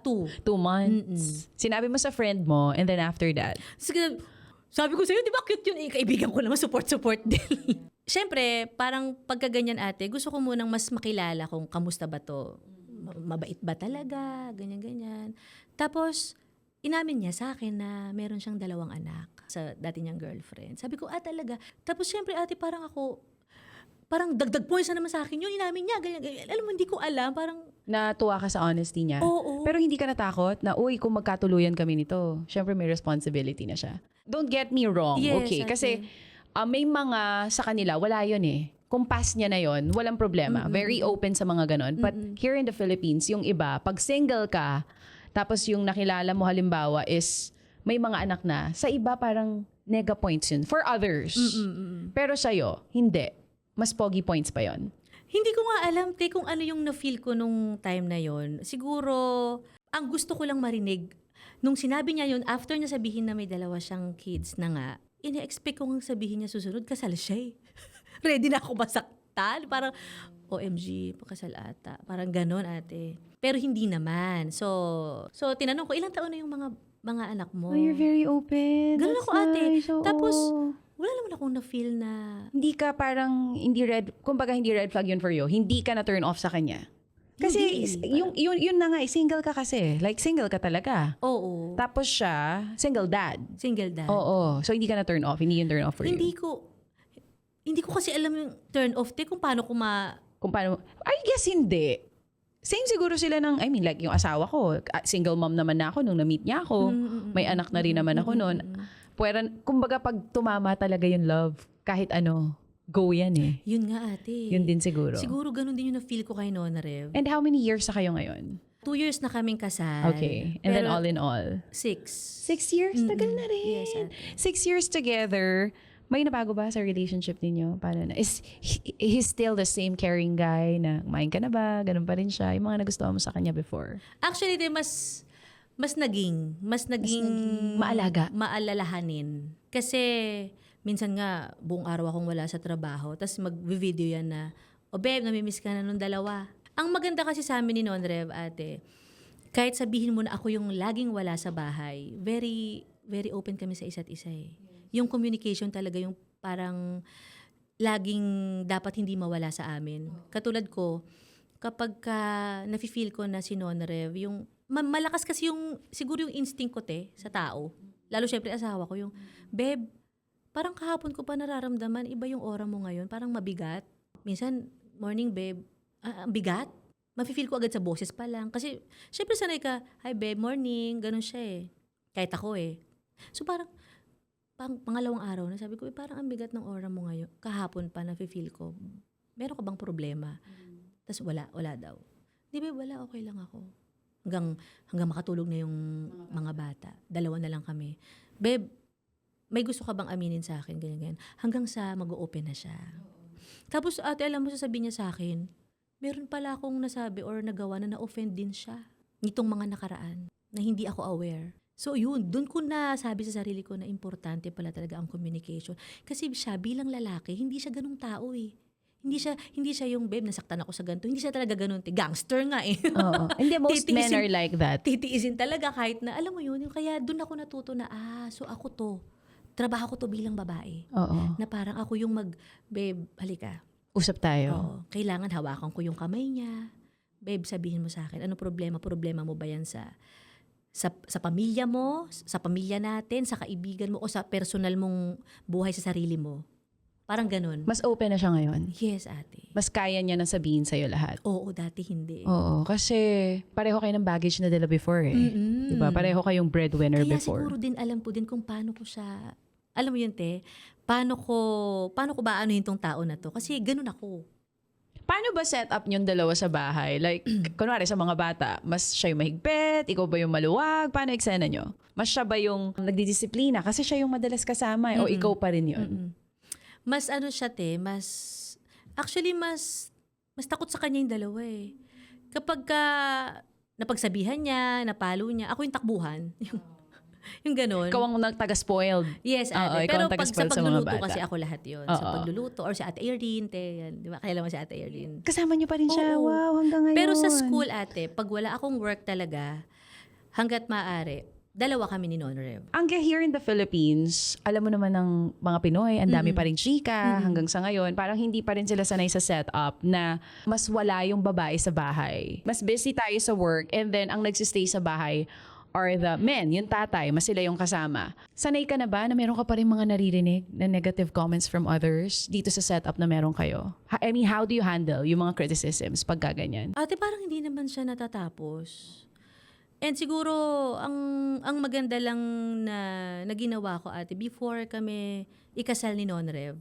2. 2 months. Sinabi mo sa friend mo, and then after that? Sige, sabi ko sa'yo, di ba cute yun? Kaibigan ko naman, support din. Siyempre, parang pagkaganyan ate, gusto ko munang mas makilala kung kamusta ba to. Mabait ba talaga? Ganyan-ganyan. Tapos, inamin niya sa akin na meron siyang 2 anak sa dati niyang girlfriend. Sabi ko, talaga. Tapos siyempre ate, parang ako, parang dagdag points na naman sa akin yun. Inamin niya, ganyan. Alam mo, hindi ko alam. Parang, Natuwa ka sa honesty niya? oo. Pero hindi ka natakot na, uy, kung magkatuluyan kami nito, syempre may responsibility na siya. Don't get me wrong, Yes, okay? ate. Kasi may mga sa kanila, wala yun eh. Kung pass niya na yun, walang problema. Very open sa mga ganon. But here in the Philippines, yung iba, pag single ka, tapos yung nakilala mo halimbawa is may mga anak na, sa iba parang nega points yun. For others. Pero sa'yo, hindi. Mas pogi points pa yon. Hindi ko nga alam, te, kung ano yung na-feel ko nung time na yon. Siguro, ang gusto ko lang marinig, nung sinabi niya yun, after niya sabihin na may 2 siyang kids na nga, ina-expect ko nga sabihin niya susunod, kasal siya eh. Ready na ako masaktan. Parang, OMG, pakasal ata. Parang ganon, ate. Pero hindi naman. So tinanong ko, ilang taon na yung mga anak mo? Oh, you're very open. Ganun That's ako, ate. nice. Oo. Tapos, wala naman akong na-feel na, hindi ka parang, hindi kumbaga hindi red flag yun for you. Hindi ka na turn off sa kanya. Kasi Hindi. yun na nga, single ka kasi. Like, single ka talaga. oo, Tapos siya, single dad. single dad. Oo. So, hindi ka na turn off. Hindi yun turn off for you. Hindi ko kasi alam yung turn off, te, kung paano ko Kung paano, I guess hindi. Same siguro sila ng, I mean, like yung asawa ko, single mom naman na ako nung na-meet niya ako. May anak na rin naman ako noon. Pwera, kumbaga pag tumama talaga yung love, kahit ano, go yan eh. Yun nga, ate. Yun din siguro. Siguro ganun din yung na-feel ko kay Nona Rev. And how many years na kayo ngayon? 2 years na kaming kasal. Okay. And then Pero all in all? 6. 6 years? Tagal na rin. Yes, ate. 6 years together. May nabago ba sa relationship ninyo? Paano na? Is he's still the same caring guy na kumain ka na ba? Ganun pa rin siya. Yung mga nagustuhan mo sa kanya before. Actually, de, mas naging maalalahanin. Kasi minsan nga buong araw akong wala sa trabaho, tapos mag-video yan na, babe, namimiss ka na nung 2. Ang maganda kasi sa amin ni Non-Rev, ate, kahit sabihin mo na ako yung laging wala sa bahay, very very open kami sa isa't isa eh. Yung communication talaga yung parang laging dapat hindi mawala sa amin. Katulad ko, kapag nafe-feel ko na si Non-Rev, yung malakas kasi yung, siguro yung instinct ko sa tao. Lalo syempre asawa ko yung, babe, parang kahapon ko pa nararamdaman, iba yung aura mo ngayon, parang mabigat. Minsan, morning babe, ang bigat. Mafe-feel ko agad sa boses pa lang. Kasi syempre sanay ka, hi babe, morning, ganun siya eh. Kahit ako eh. So parang, pangalawang araw na sabi ko, parang ang bigat ng aura mo ngayon. Kahapon pa nafe-feel ko. meron ka bang problema? Tapos wala daw. Di ba, wala, okay lang ako. Hanggang makatulog na yung mga bata. 2 na lang kami. Babe, may gusto ka bang aminin sa akin? Ganyan. Hanggang sa mag-open na siya. Tapos ate, alam mo, sasabihin niya sa akin, meron pala akong nasabi or nagawa na na-offend din siya. Nitong mga nakaraan na hindi ako aware. So yun, dun ko na sabi sa sarili ko na importante pala talaga ang communication. Kasi siya bilang lalaki, hindi siya ganung tao eh. Hindi siya yung, babe, nasaktan ako sa ganito. Hindi siya talaga ganun. Gangster nga eh. Oo. Hindi, most men are like that. Titiisin talaga kahit na, alam mo yun, kaya dun ako natuto na, so ako to. Trabaho ko to bilang babae. Oo. Na parang ako yung babe, halika. Usap tayo. Oo. Kailangan hawakan ko yung kamay niya. Babe, sabihin mo sa akin, ano problema? Problema mo ba yan sa pamilya mo, sa pamilya natin, sa kaibigan mo, o sa personal mong buhay sa sarili mo? Parang ganun. Mas open na siya ngayon. Yes, ate. Mas kaya niya nang sabihin sa'yo lahat. Oo, dati hindi. Oo, kasi pareho kayo ng baggage na dala before eh. Diba? Pareho kayong breadwinner Kaya before. siguro din alam ko din kung paano ko siya, alam mo yun, te, paano ko ba anuhin tong tao na to? Kasi ganun ako. Paano ba set up niyong dalawa sa bahay? Like, kunwari sa mga bata, mas siya yung mahigpit, ikaw ba yung maluwag? Paano eksena niyo? Mas siya ba yung nagdidisiplina? Kasi siya yung madalas kasama o ikaw pa rin yun? Mas ano siya, te, mas takot sa kanya yung dalawa eh. Kapag napagsabihan niya, napalo niya, ako yung takbuhan. Yung ganun. Ikaw ang taga-spoiled. Yes, Oo, ate. ikaw Pero ang pag sa taga-spoil sa mga pagluluto bata. kasi ako lahat yun. Oo. Sa pagluluto or si Ate Irene, te, yan. Di ba? Kailan mo si Ate Irene? Kasama niyo pa rin siya. Oo. Wow, hanggang ngayon. Pero sa school, ate, pag wala akong work talaga, hanggat maaari, 2 kami ni Non-Rev. Here in the Philippines, alam mo naman ng mga Pinoy, ang dami pa rin chika hanggang sa ngayon. Parang hindi pa rin sila sanay sa setup na mas wala yung babae sa bahay. Mas busy tayo sa work and then ang nagsistay sa bahay are the men, yung tatay, mas sila yung kasama. Sanay ka na ba na meron ka pa rin mga naririnig na negative comments from others dito sa setup na meron kayo? I mean, how do you handle yung mga criticisms pag gaganyan? Ate, parang hindi naman siya natatapos. And siguro, ang maganda lang na ginawa ko, ate, before kami ikasal ni Non-Rev,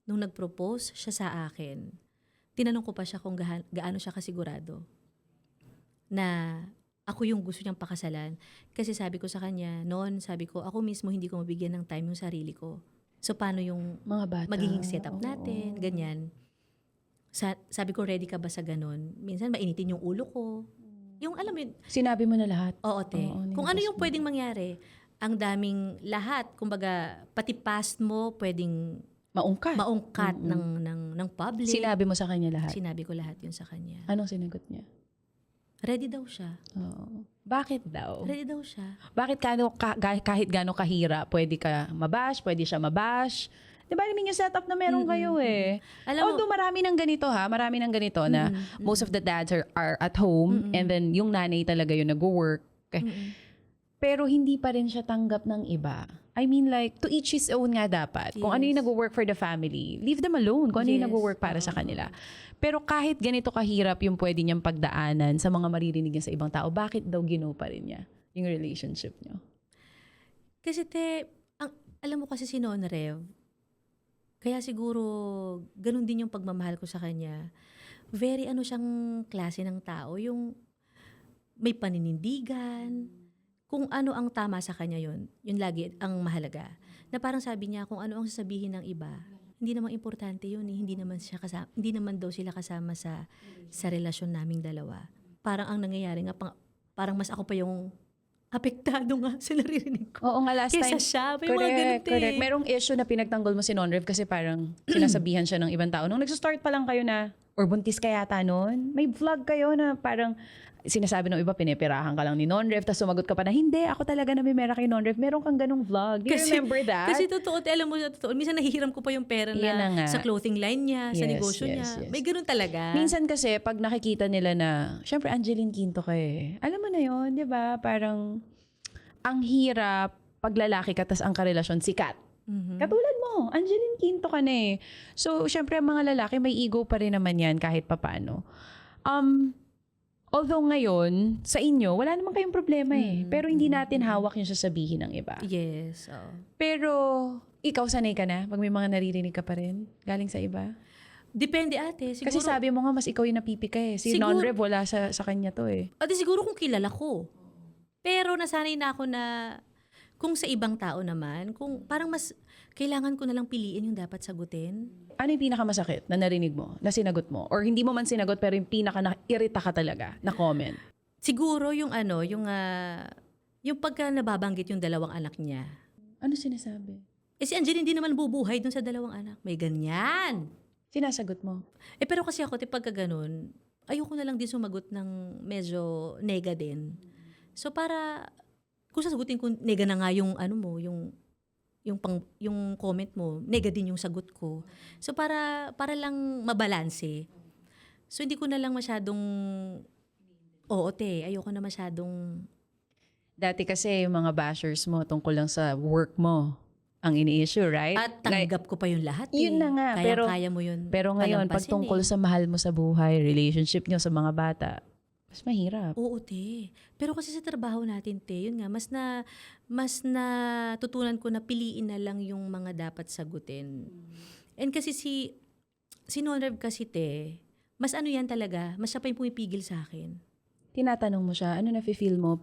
nung nag-propose siya sa akin, tinanong ko pa siya kung gaano siya kasigurado na ako yung gusto niyang pakasalan. Kasi sabi ko sa kanya, sabi ko, ako mismo hindi ko mabigyan ng time yung sarili ko. So, paano yung Mga bata. magiging setup natin, ganyan. Sabi ko, ready ka ba sa ganun? Minsan, mainitin yung ulo ko. Yung alam mo yun, Sinabi mo na lahat. oo, te. Oo, Kung ano yung mo. pwedeng mangyari, ang daming lahat, kumbaga, pati past mo, pwedeng maungkat ng public. Sinabi mo sa kanya lahat. Sinabi ko lahat yun sa kanya. Anong sinagot niya? Ready daw siya. Oo. Bakit daw? Ready daw siya. Bakit kahit gano'ng kahira, pwede ka mabash, pwede siya mabash? Di ba, yung setup na meron kayo eh. Alam mo, Although marami ng ganito na most of the dads are at home and then yung nanay talaga yung nag-work. Pero hindi pa rin siya tanggap ng iba. I mean like, to each his own nga dapat. Kung ano yung Yes. nag-work for the family, leave them alone. Kung ano yung Yes. nag-work para sa kanila. Pero kahit ganito kahirap yung pwede niyang pagdaanan sa mga maririnig niya sa ibang tao, bakit daw ginawa pa rin niya yung relationship niyo? kasi te, alam mo kasi si Non-Rev, kaya siguro, ganun din yung pagmamahal ko sa kanya. Very siyang klase ng tao, yung may paninindigan, kung ano ang tama sa kanya yun lagi ang mahalaga. Na parang sabi niya, kung ano ang sasabihin ng iba, hindi naman importante yun eh. Hindi naman daw sila kasama sa relasyon naming dalawa. Parang ang nangyayari nga, parang mas ako pa yung apektado nga sa naririnig ko. Oo nga, last time. Kesa siya, may mga ganun Correct. Merong issue na pinagtanggol mo si Non-Rev kasi parang sinasabihan siya ng ibang tao. Nung nag-start pa lang kayo na, or buntis ka yata noon, may vlog kayo na parang sinasabi ng iba, pinipirahan ka lang ni Non-Rev, tapos sumagot ka pa na, hindi, ako talaga namimera kay Non-Rev. Meron kang ganung vlog. Do you remember that? Kasi totoo, alam mo, totoo. Minsan nahihiram ko pa yung pera Yan na nga. sa clothing line niya, sa Yes, negosyo yes, niya. yes. May ganun talaga. Minsan kasi, pag nakikita nila na, syempre, Angeline Quinto ka eh. Alam mo na yon, di ba? Parang, ang hirap pag lalaki ka, tas ang karelasyon sikat. Katulad mo, Angeline Quinto ka na eh. So, syempre, ang mga lalaki, may ego pa rin naman yan kahit papano. Although ngayon, sa inyo, wala naman kayong problema eh. Pero hindi natin hawak yung sasabihin ng iba. Yes. Oh. Pero, ikaw sanay ka na pag may mga naririnig ka pa rin galing sa iba? Depende ate. Siguro, Kasi sabi mo nga, mas ikaw yung napipika eh. Si Siguro- non-rev, wala sa kanya to eh. ate siguro kung kilala ko. Pero nasanay na ako na kung sa ibang tao naman, kung parang mas kailangan ko na lang piliin yung dapat sagutin. Ano yung pinakamasakit na narinig mo, na sinagot mo? Or hindi mo man sinagot, pero yung pinaka na-irita ka talaga na comment? Siguro yung yung pagka nababanggit yung dalawang anak niya. Ano sinasabi? Eh si Angeline hindi naman bubuhay dun sa dalawang anak. May ganyan. Sinasagot mo? Pero kasi ako, pagka ganun, ayoko na lang din sumagot ng medyo nega din. So para, kung sasagutin ko, nega na nga yung yung comment mo, nega din yung sagot ko. So para lang mabalanse. So hindi ko na lang masyadong, ayoko na masyadong, Dati kasi yung mga bashers mo tungkol lang sa work mo ang ini-issue, right? at tanggap ko pa yung lahat Yun na nga, Kaya mo yun. Pero ngayon, pag palampasin tungkol sa mahal mo sa buhay, relationship nyo sa mga bata, mas mahirap. Oo, te. Pero kasi sa trabaho natin, te, yun nga, mas natutunan ko na piliin na lang yung mga dapat sagutin. And kasi si Nonrev kasi, te, mas ano yan talaga, mas siya pa yung pumipigil sa akin. Tinatanong mo siya, ano na-feel mo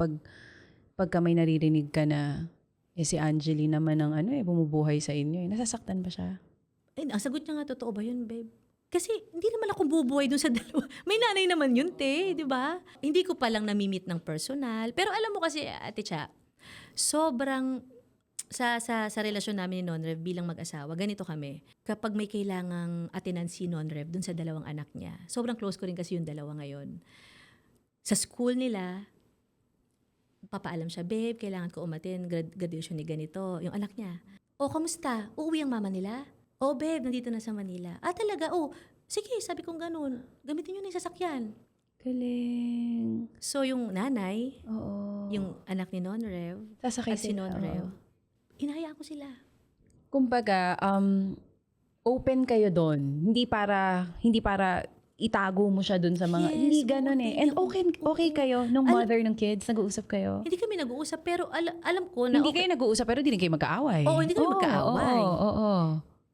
pagka may naririnig ka na si Angeline naman ang bumubuhay sa inyo. Nasasaktan ba siya? Ang sagot niya nga, totoo ba yun, babe? Kasi hindi naman ako bubuhay dun sa dalawa. May nanay naman yun, te, di ba? Hindi ko palang namimit ng personal. Pero alam mo kasi, Ate Cha, sobrang sa relasyon namin ni Nonrev bilang mag-asawa, ganito kami. Kapag may kailangang atinan si Nonrev dun sa dalawang anak niya, sobrang close ko rin kasi yung dalawa ngayon. Sa school nila, papaalam siya, babe, kailangan ko umatin, graduation ni ganito, yung anak niya. O, kamusta? Uuwi ang mama nila? O, babe, nandito na sa Manila. Talaga? Sige, sabi kong ganun. Gamitin nyo na yung sasakyan. Galing. So, yung nanay, Oo. yung anak ni Nonrev, Sasakay at si sila, Nonrev, oo. inahayaan ko sila. Kumbaga, open kayo doon. Hindi para itago mo siya doon sa mga, Yes, hindi ganun eh. And okay kayo nung mother ng kids, nag-uusap kayo? Hindi kami nag-uusap, pero alam ko na Hindi kayo nag-uusap pero hindi rin kayo magkaaway. Oo, hindi kami magkaaway. Oo.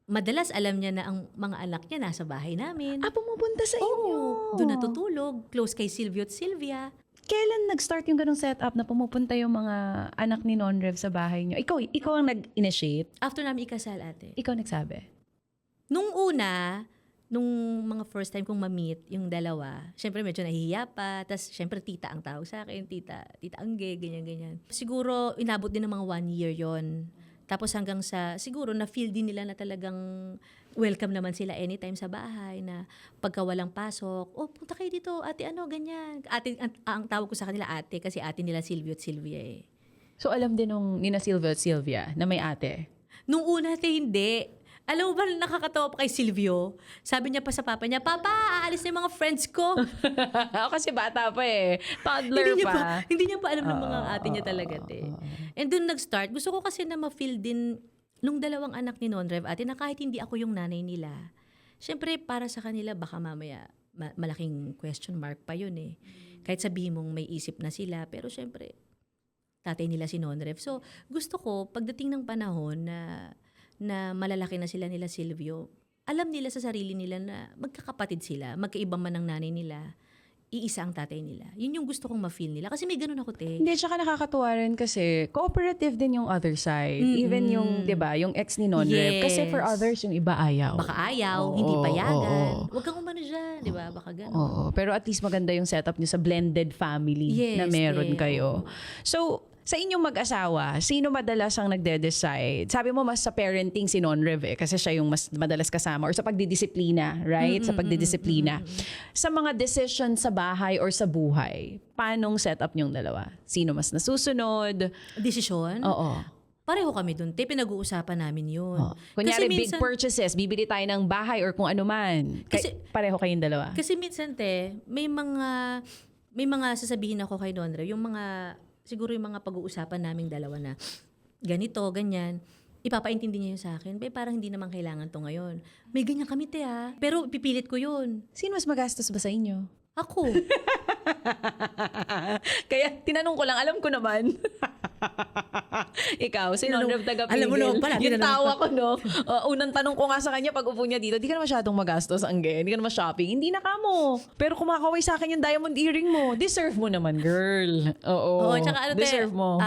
Madalas alam niya na ang mga anak niya nasa bahay namin. Pumupunta sa inyo. Doon natutulog. Close kay Silvio at Sylvia. Kailan nag-start yung ganung setup na pumupunta yung mga anak ni Nonrev sa bahay niyo? Ikaw ang nag-initiate? After namin ikasal, ate. Ikaw nagsabi? Nung mga first time kong ma-meet yung dalawa, syempre medyo nahihiya pa. Tapos syempre tita ang tawag sa akin, tita Angge, ganyan. Siguro inabot din ng mga 1 year yon. Tapos hanggang siguro na-feel din nila na talagang welcome naman sila anytime sa bahay na pagka walang pasok, punta kayo dito, ate ganyan. Ate, ang tawag ko sa kanila ate kasi ate nila Silvio at Sylvia eh. So alam din nung nina Silvia at Sylvia na may ate? Nung una ate hindi. Alam mo ba, nakakatawa pa kay Silvio? Sabi niya pa sa papa niya, Papa, aalis na yung mga friends ko. Kasi bata pa eh. Toddler Hindi niya pa alam ng mga ate niya talaga, te. And doon nag-start. Gusto ko kasi na ma-feel din nung dalawang anak ni Nonrev, ate, na kahit hindi ako yung nanay nila, syempre para sa kanila, baka mamaya malaking question mark pa yun eh. Kahit sabihin mong may isip na sila, pero syempre, tatay nila si Nonrev. So, gusto ko, pagdating ng panahon na malalaki na sila nila Silvio, alam nila sa sarili nila na magkakapatid sila, magkaiba man ang nanay nila, iisa ang tatay nila. Yun yung gusto kong ma-feel nila. Kasi may ganun ako, te. Hindi, tsaka nakakatuwa rin kasi cooperative din yung other side. Even yung, di ba, yung ex ni Nonrev. Yes. Kasi for others, yung iba ayaw. Baka ayaw, Oo, hindi payagan. oo. Huwag kang umano dyan, di ba? Baka ganun. Oo, pero at least maganda yung setup niyo sa blended family Yes, na meron te. kayo. So, sa inyong mag-asawa, sino madalas ang nagde-decide? Sabi mo mas sa parenting si Nonrev kasi siya yung mas madalas kasama or sa pagdidisiplina, right? Sa pagdidisiplina. Sa mga decision sa bahay or sa buhay, paanong setup niyong dalawa? Sino mas nasusunod? Desisyon? Oo. Pareho kami dun, te. Pinag-uusapan namin yun. Kunyari, Kasi big minsan- purchases, bibili tayo ng bahay or kung ano man. Pareho kayong dalawa. Kasi minsan, te, may mga sasabihin ako kay Nonrev, yung mga, siguro yung mga pag-uusapan naming dalawa na ganito, ganyan, ipapaintindi niya yun sa akin. Parang hindi naman kailangan to ngayon. May ganyan kami, te, pero pipilit ko yun. Sino mas magastos ba sa inyo? Ako. Kaya tinanong ko lang, alam ko naman. Ikaw, si Alam mo- Non-Rev taga-pigil. alam mo naman pala, Yung hindi na- tawa ko, no? Unang tanong ko nga sa kanya pag upo niya dito, di ka na masyadong magastos, Angge. Hindi ka na shopping. Hindi na ka mo. Pero kumakaway sa akin yung diamond earring mo. Deserve mo naman, girl. Oo. Oo, tsaka ano Deserve mo.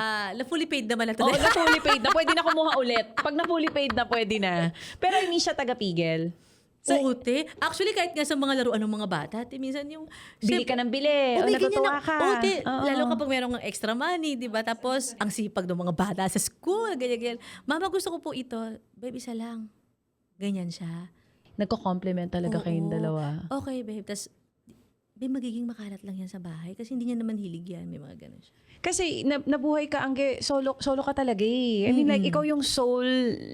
fully paid naman na to. Oo, na fully paid na. Pwede na kumuha ulit. Pag na fully paid na, pwede na. Pero hindi siya taga-pigil. Oo, te. Actually, kahit nga sa mga laruan ng mga bata, te, minsan yung... Bili ka ng bili. O bigyan niya natutuwa ng- ka. Oo, te. Oo. Lalo kapag merong extra money, di ba? Tapos, ang sipag ng mga bata sa school, ganyan. Mama, gusto ko po ito. Babe, isa lang. Ganyan siya. Nagko-compliment talaga kayong Oo. dalawa. Okay, babe. Tapos, babe, magiging makalat lang yan sa bahay. Kasi hindi niya naman hilig yan. May mga ganun siya. Kasi nabuhay ka, Angge, solo ka talaga eh. I mean, like, ikaw yung soul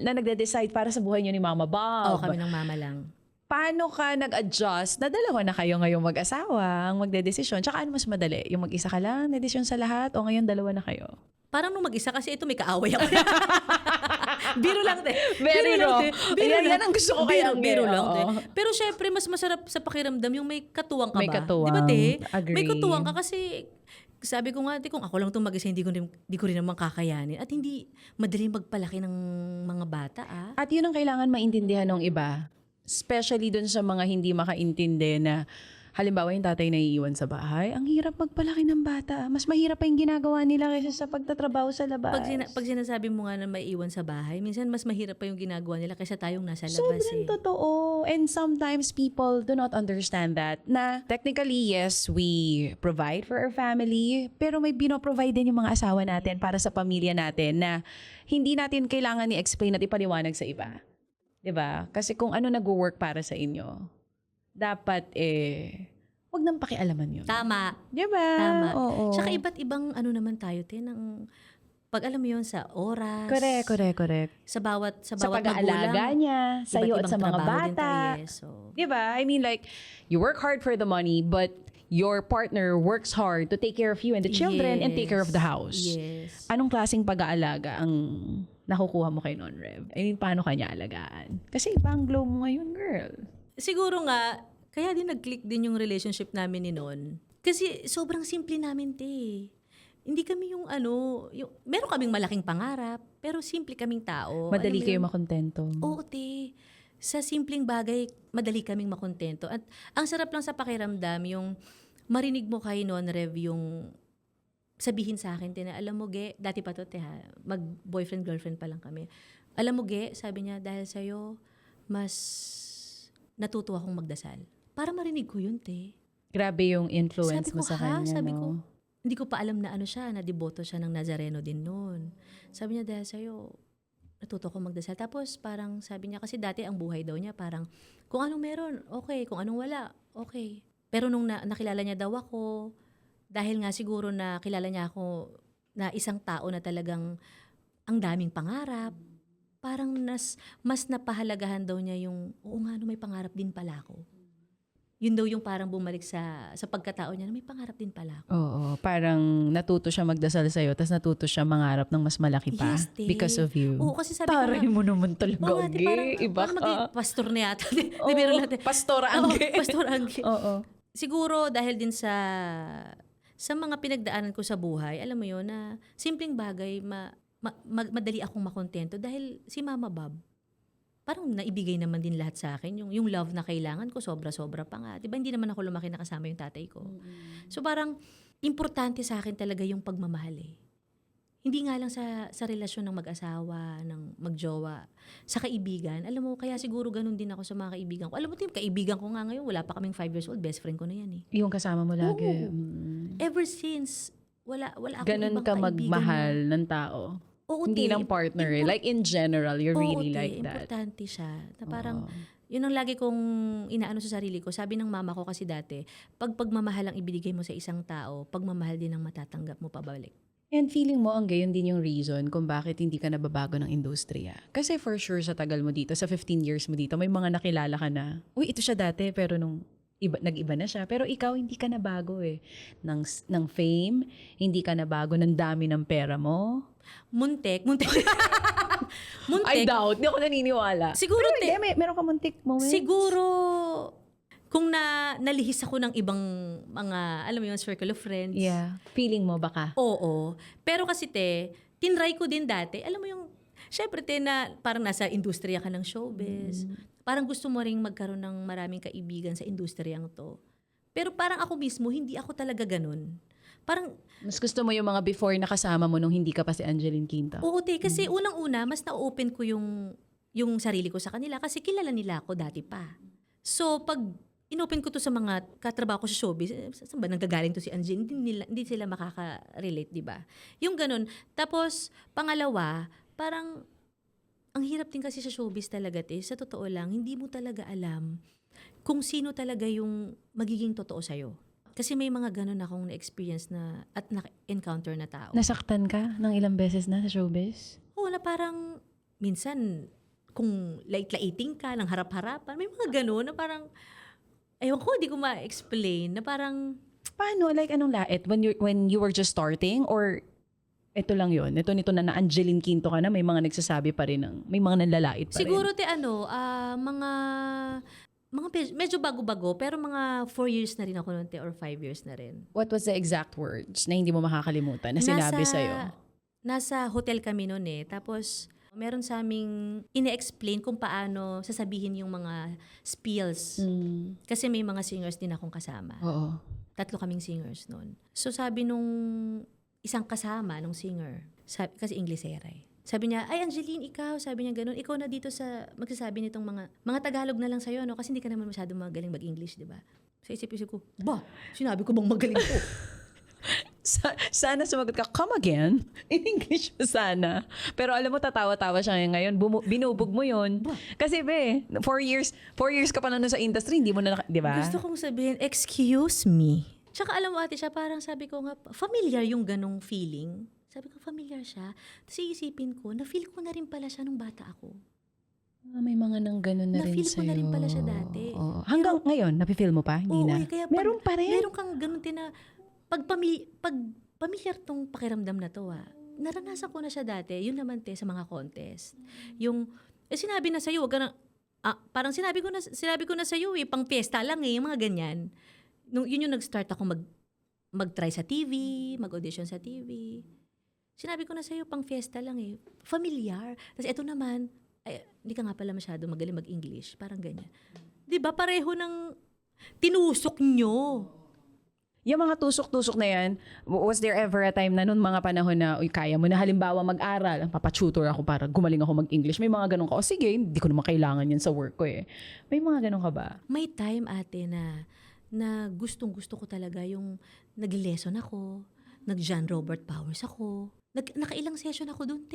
na nagde-decide para sa buhay niyo ni Mama Bob. Oo, kami ng mama lang. Paano ka nag-adjust na dalawa na kayo ngayong mag-asawa, ang magde-desisyon? Tsaka ano mas madali? Yung mag-isa ka lang, na-desisyon sa lahat? O ngayon dalawa na kayo? Parang nung mag-isa kasi ito may kaaway ako. Biro lang, te. Very Biro lang, raw. te. Biro Yan lang. ang gusto ko kay Angge. Biro lang, Oo. te. Pero syempre, mas masarap sa pakiramdam yung may katuwang ka May ba? katuwang. Di ba, te? Agree. May katuwang ka kasi sabi ko nga, te, kung ako lang itong mag-isa, hindi ko rin naman kakayanin. At hindi madali magpalaki ng mga bata, ah. At yun ang kailangan maintindihan ng iba. Especially dun sa mga hindi makaintindi na halimbawa yung tatay na iiwan sa bahay, ang hirap magpalaki ng bata. Mas mahirap pa yung ginagawa nila kaysa sa pagtatrabaho sa labas. Pag sinasabi mo nga na maiiwan sa bahay, minsan mas mahirap pa yung ginagawa nila kaysa tayong nasa labas, Sobrang eh. totoo. And sometimes people do not understand that. Na technically, yes, we provide for our family, pero may binoprovide din yung mga asawa natin para sa pamilya natin na hindi natin kailangan i-explain at ipaliwanag sa iba. 'Di ba? Kasi kung ano nag-work para sa inyo, dapat wag nang pakialaman yun. Tama. 'Di ba? Tama. Oo. Tsaka iba't ibang ano naman tayo, te, ng pag alam mo yun sa oras. Correct. Sa bawat Sa magulang. pag-aalaga niya, sa iyo at iba't sa ibang mga trabaho din bata. tayo, eh. So, 'Di ba? I mean, like, you work hard for the money, but your partner works hard to take care of you and the children and take care of the house. Yes. Anong klaseng pag-aalaga ang nakukuha mo kay Non-Rev? I mean, paano kanya alagaan? Kasi iba ang glow mo ngayon, girl. Siguro nga, kaya din nag-click din yung relationship namin ni Non. Kasi sobrang simple namin, te. Hindi kami yung meron kaming malaking pangarap, pero simple kaming tao. Madali Alam mo kayo yun? makontento. Oo, te. Sa simpleng bagay, madali kaming makontento. At ang sarap lang sa pakiramdam, yung marinig mo kay Non-Rev yung sabihin sa akin, na alam mo, Ge, dati pa to, te, ha, mag-boyfriend-girlfriend pa lang kami. Alam mo, Ge, sabi niya, dahil sa'yo, mas natuto akong magdasal. Para marinig ko yun, te. Grabe yung influence Sabi mo ko, sa kanya, sabi no? ko, hindi ko pa alam na na deboto siya ng Nazareno din noon. Sabi niya, dahil sa'yo, natuto ko magdasal. Tapos parang sabi niya, kasi dati ang buhay daw niya, parang kung anong meron, okay. Kung anong wala, okay. Pero nung nakilala niya daw ako, dahil nga siguro na kilala niya ako na isang tao na talagang ang daming pangarap, parang mas napahalagahan daw niya yung, oo nga, no, may pangarap din pala ako. Yun daw yung parang bumalik sa pagkatao niya na may pangarap din pala ako. Oo, parang natuto siya magdasal sa'yo, tapos natuto siya mangarap ng mas malaki pa Yes, te. because of you. Oo, kasi sabi ko Taray nga, mo naman talaga, oo nga, di, parang, Iba parang ka. maging pastor na yata. Di Oo, biro natin. Pastor Oo, Angge. Pastor Angge. Oo. Siguro dahil din sa mga pinagdaanan ko sa buhay, alam mo yun, na simpleng bagay, madali akong makontento dahil si Mama Bob, parang naibigay naman din lahat sa akin. Yung love na kailangan ko, sobra-sobra pa nga. Diba, hindi naman ako lumaki na kasama yung tatay ko. So parang, importante sa akin talaga yung pagmamahal, eh. Hindi nga lang sa relasyon ng mag-asawa, ng magjowa, sa kaibigan. Alam mo, kaya siguro ganun din ako sa mga kaibigan ko. Alam mo, kaibigan ko nga ngayon, wala pa kaming 5 years old, best friend ko na yan, eh. Yung kasama mo lagi. Oo. Ever since, wala akong Ganun ibang ka kaibigan magmahal na- ng tao. Oo, Hindi te. lang partner, eh. Like in general, you're really like that. Importante siya. Na parang, Oo. yun ang lagi kong inaano sa sarili ko. Sabi ng mama ko kasi dati, pagmamahal ang ibinigay mo sa isang tao, pagmamahal din ang matatanggap mo pabalik. And feeling mo, ang gayon din yung reason kung bakit hindi ka nababago ng industriya. Kasi for sure, sa tagal mo dito, sa 15 years mo dito, may mga nakilala ka na, uy, ito siya dati, pero nung nag-iba na siya. Pero ikaw, hindi ka nabago eh. Ng fame, hindi ka nabago ng dami ng pera mo. Muntik. I doubt, di ako naniniwala. Siguro, Pero hindi, meron ka muntik moments. siguro, kung nalihis ako ng ibang mga, alam mo yun, circle of friends. Yeah. Feeling mo baka? Oo. Pero kasi tinry ko din dati. Alam mo yung, syempre, na parang nasa industriya ka ng showbiz. Parang gusto mo ring magkaroon ng maraming kaibigan sa industriyang to. Pero parang ako mismo, hindi ako talaga ganun. Parang, Mas gusto mo yung mga before na kasama mo nung hindi ka pa si Angeline Quinto? oo, kasi unang-una, mas na-open ko yung sarili ko sa kanila kasi kilala nila ako dati pa. So, pag inopen ko to sa mga katrabaho ko sa showbiz, saan ba nanggagaling to si Angeline? Hindi sila makaka-relate, di ba? Yung ganun. Tapos, pangalawa, parang, ang hirap din kasi sa showbiz talaga, sa totoo lang, hindi mo talaga alam kung sino talaga yung magiging totoo sa'yo. Kasi may mga ganun akong na-experience na at na-encounter na tao. Nasaktan ka ng ilang beses na sa showbiz? Oo, na parang minsan kung lait-laiting ka ng harap-harapan, may mga ganun na parang, ewan ko, hindi ko ma-explain, na parang, Paano? Like, anong lait? When you were just starting? Or ito lang yun? Ito nito na Angeline Quinto ka na, may mga nagsasabi pa rin may mga nanlalait pa rin. siguro mga medyo bago-bago, pero mga 4 years na rin ako noon, or 5 years na rin. What was the exact words na hindi mo makakalimutan na sinabi sa'yo? Nasa hotel kami noon tapos meron sa aming ine-explain kung paano sasabihin yung mga spills. Kasi may mga singers din akong kasama. Oo. 3 kaming singers noon. So sabi nung isang kasama, nung singer, kasi Inglesera Sabi niya, ay Angeline, ikaw, sabi niya ganun, ikaw na dito sa magsasabi nitong mga Tagalog na lang sa'yo, kasi hindi ka naman masyadong magaling mag-English, di ba? So isip-isip ko, sinabi ko bang magaling ko? Sana sumagot ka, come again? In English mo sana. Pero alam mo, tatawa-tawa siya ngayon. Binubog mo yun. Kasi 4 years ka pa na sa industry, hindi mo na, di ba? Gusto kong sabihin, excuse me. Tsaka alam mo ate siya, parang sabi ko nga, familiar yung ganong feeling. Sabi ko, familiar siya. Tapos iisipin ko, na-feel ko na rin pala siya nung bata ako. May mga nang ganun na rin Na-feel sa'yo. ko na rin pala siya dati. Oo. Hanggang ngayon, napifeel mo pa? Hindi na? Kaya meron pa rin? Meron kang ganun din na, pag pamilyar tong pakiramdam na to naranasan ko na siya dati, yun naman sa mga contest. Yung, sinabi na sa'yo, wag ka na, parang sinabi ko na sa'yo pang fiesta lang yung mga ganyan. Yun yung nag-start ako mag-try sa TV, mag-audition sa TV. Sinabi ko na sa'yo, pang fiesta lang familiar. Tapos eto naman, hindi ka nga pala masyado magaling mag-English. Parang ganyan. Di ba pareho ng tinusok nyo? Yung mga tusok-tusok na yan, was there ever a time na noon mga panahon na, kaya mo na halimbawa mag-aral, papatutor ako para gumaling ako mag-English, may mga ganun ka, sige, hindi ko naman kailangan yan sa work ko May mga ganun ka ba? May time ate na gustong-gusto ko talaga yung nag-lesson ako, nag-John Robert Powers ako, nakailang session ako dun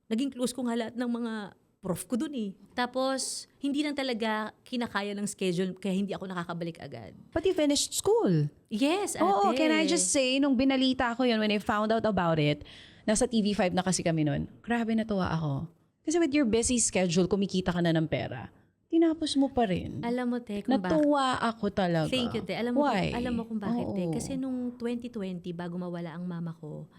Naging close ko nga lahat ng mga prof ko dun Tapos, hindi lang talaga kinakaya ng schedule kaya hindi ako nakakabalik agad. But you finished school. Yes, ate. Oo, can I just say, nung binalita ko yun, when I found out about it, nasa TV5 na kasi kami nun, grabe natuwa ako. Kasi with your busy schedule, kumikita ka na ng pera. Tinapos mo pa rin. Alam mo, kung natuwa ako talaga. Thank you, Alam mo kung bakit, Oo. Kasi nung 2020, bago mawala ang mama ko,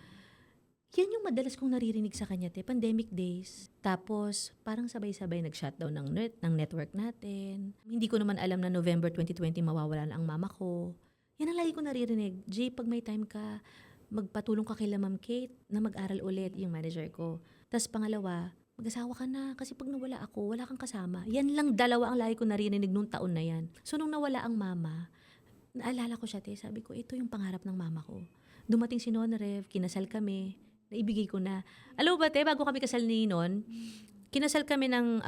yan yung madalas kong naririnig sa kanya, pandemic days. Tapos, parang sabay-sabay nag-shutdown ng network natin. Hindi ko naman alam na November 2020 mawawala na ang mama ko. Yan ang lagi ko naririnig. Jay, pag may time ka, magpatulong ka kay Ma'am Kate na mag-aral ulit, yung manager ko. Tapos pangalawa, mag-asawa ka na kasi pag nawala ako, wala kang kasama. Yan lang dalawa ang lagi ko naririnig nung taon na yan. So nung nawala ang mama, naalala ko siya, sabi ko, ito yung pangarap ng mama ko. Dumating si Nonrev, kinasal kami, naibigay ko na. Alam mo ba, bago kami kasal ni Non, kinasal kami ng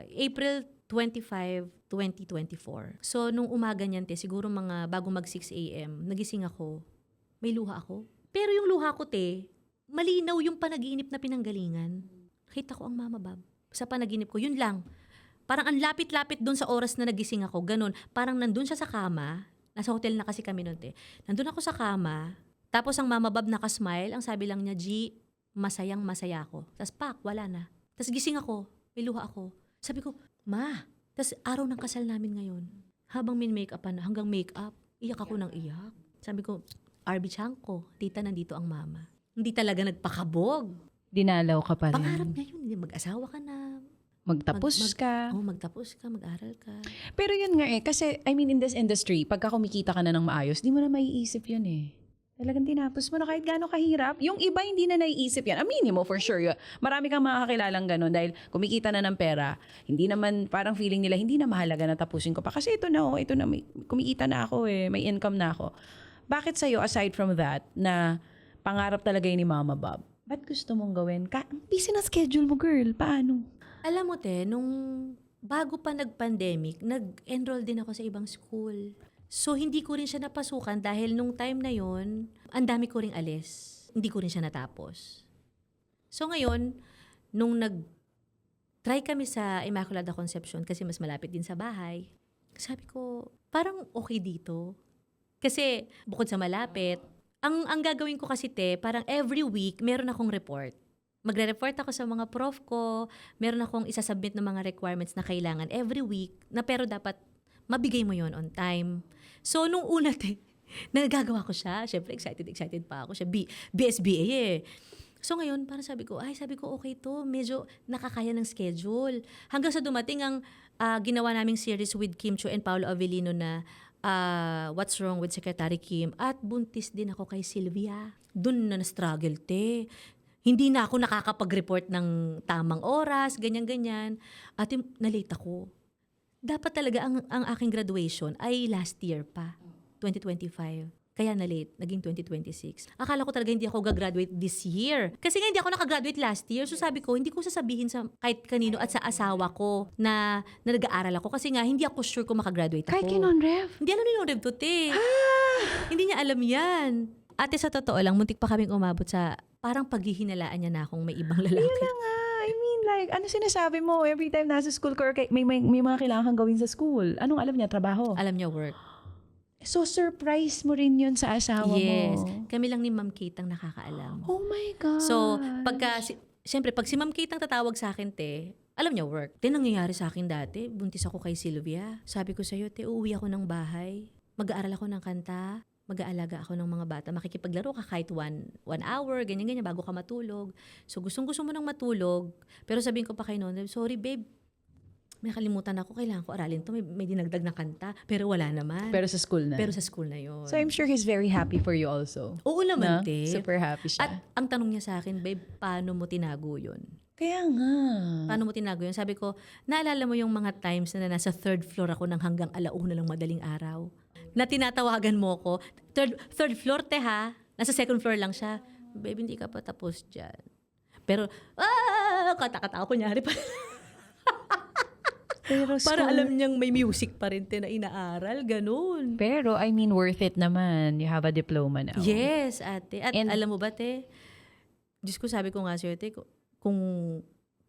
April 25, 2024. So, nung umaga niyan, siguro mga bago mag 6 a.m., nagising ako, may luha ako. Pero yung luha ko, malinaw yung panaginip na pinanggalingan. Kita ko ang mama, Bob. Sa panaginip ko, yun lang. Parang ang lapit-lapit doon sa oras na nagising ako, ganun. Parang nandun siya sa kama, nasa hotel na kasi kami nun, Nandun ako sa kama, tapos ang mama Bob nakasmile, ang sabi lang niya, G, masayang masaya ako. Tapos wala na. Tapos gising ako, may luha ako. Sabi ko, Ma, tapos araw ng kasal namin ngayon. Habang min-makeupan na, hanggang makeup, iyak ako ng iyak. Sabi ko, RB Chanko, tita, nandito ang mama. Hindi talaga nagpakabog. Dinalaw ka pa rin. Pangarap niya yun, mag-asawa ka na. Magtapos ka. Magtapos ka, mag-aral ka. Pero yun nga kasi, I mean, in this industry, pagka kumikita ka na ng maayos, di mo na maiisip yun Talagang tinapos mo na kahit gaano kahirap. Yung iba hindi na naiisip yan. Aminin mo for sure. Marami kang makakakilalang ganun dahil kumikita na ng pera. Hindi naman, parang feeling nila, hindi na mahalaga na tapusin ko pa. Kasi ito na, ito na, kumikita na ako may income na ako. Bakit sa'yo, aside from that, na pangarap talaga yun ni Mama Bob, ba't gusto mong gawin? Busy na schedule mo, girl. Paano? Alam mo, te, nung bago pa nag-pandemic, nag-enroll din ako sa ibang school. So, hindi ko rin siya napasukan dahil nung time na yon, ang dami ko ring alis. Hindi ko rin siya natapos. So, ngayon, nung nag-try kami sa Immaculada Conception kasi mas malapit din sa bahay, sabi ko, parang okay dito. Kasi bukod sa malapit, ang gagawin ko kasi, te, parang every week, meron akong report. Magre-report ako sa mga prof ko, meron akong isasubmit ng mga requirements na kailangan every week, na pero dapat mabigay mo yon on time. So, nung una, nagagawa ko siya. Siyempre, excited pa ako siya. BSBA eh. So, ngayon, parang sabi ko, okay to. Medyo nakakaya ng schedule. Hanggang sa dumating ang ginawa naming series with Kim Chiu and Paolo Avellino na What's Wrong with Secretary Kim. At buntis din ako kay Sylvia. Doon na na-struggle, te. Hindi na ako nakakapag-report ng tamang oras, ganyan-ganyan. At na-late ako. Dapat talaga ang aking graduation ay last year pa, 2025. Kaya na-late, naging 2026. Akala ko talaga hindi ako gagraduate this year. Kasi nga hindi ako nakagraduate last year. So sabi ko, hindi ko sasabihin sa kahit kanino at sa asawa ko na nag-aaral ako. Kasi nga, hindi ako sure kung makagraduate ako. Kahit kay Non-Rev? Hindi alam ni Non-Rev to, te. Hindi niya alam yan. Ate, sa totoo lang, muntik pa kaming umabot sa parang paghihinalaan niya na akong may ibang lalaki. Yun na nga. I mean, like, ano sinasabi mo every time nasa school ka or may mga kailangan kang gawin sa school? Anong alam niya? Trabaho? Alam niya work. So, surprise mo rin yun sa asawa Yes. mo? Kami lang ni Ma'am Kate ang nakakaalam. Oh my God. So, siyempre, pag si Ma'am Kate ang tatawag sa akin, te, alam niya work. Te, nangyayari sa akin dati, buntis ako kay Sylvia. Sabi ko sa'yo, te, uuwi ako ng bahay. Mag-aaral ako ng kanta. Mag-aalaga ako ng mga bata. Makikipaglaro ka kahit one hour, ganyan-ganyan, bago ka matulog. So, gustong-gusto mo nang matulog. Pero sabihin ko pa kay Nono, sorry babe, may kalimutan ako, kailangan ko aralin to. May dinagdag na kanta, pero wala naman. Pero sa school na? Pero sa school na yun. So, I'm sure he's very happy for you also. Oo naman, No? te. Super happy siya. At ang tanong niya sa akin, babe, paano mo tinago yun? Kaya nga. Paano mo tinago yun? Sabi ko, naalala mo yung mga times na nasa third floor ako ng hanggang alauna ng madaling araw? Na tinatawagan mo ko, third floor, te ha? Nasa second floor lang siya. Babe, hindi ka pa tapos dyan. Pero, kata-kata ako kunyari pa. Pero Para alam niyang may music pa rin te na inaaral, ganun. Pero, I mean, worth it naman. You have a diploma now. Yes, ate. At And- alam mo ba, te, Diyos ko, sabi ko nga sa'yo, te, kung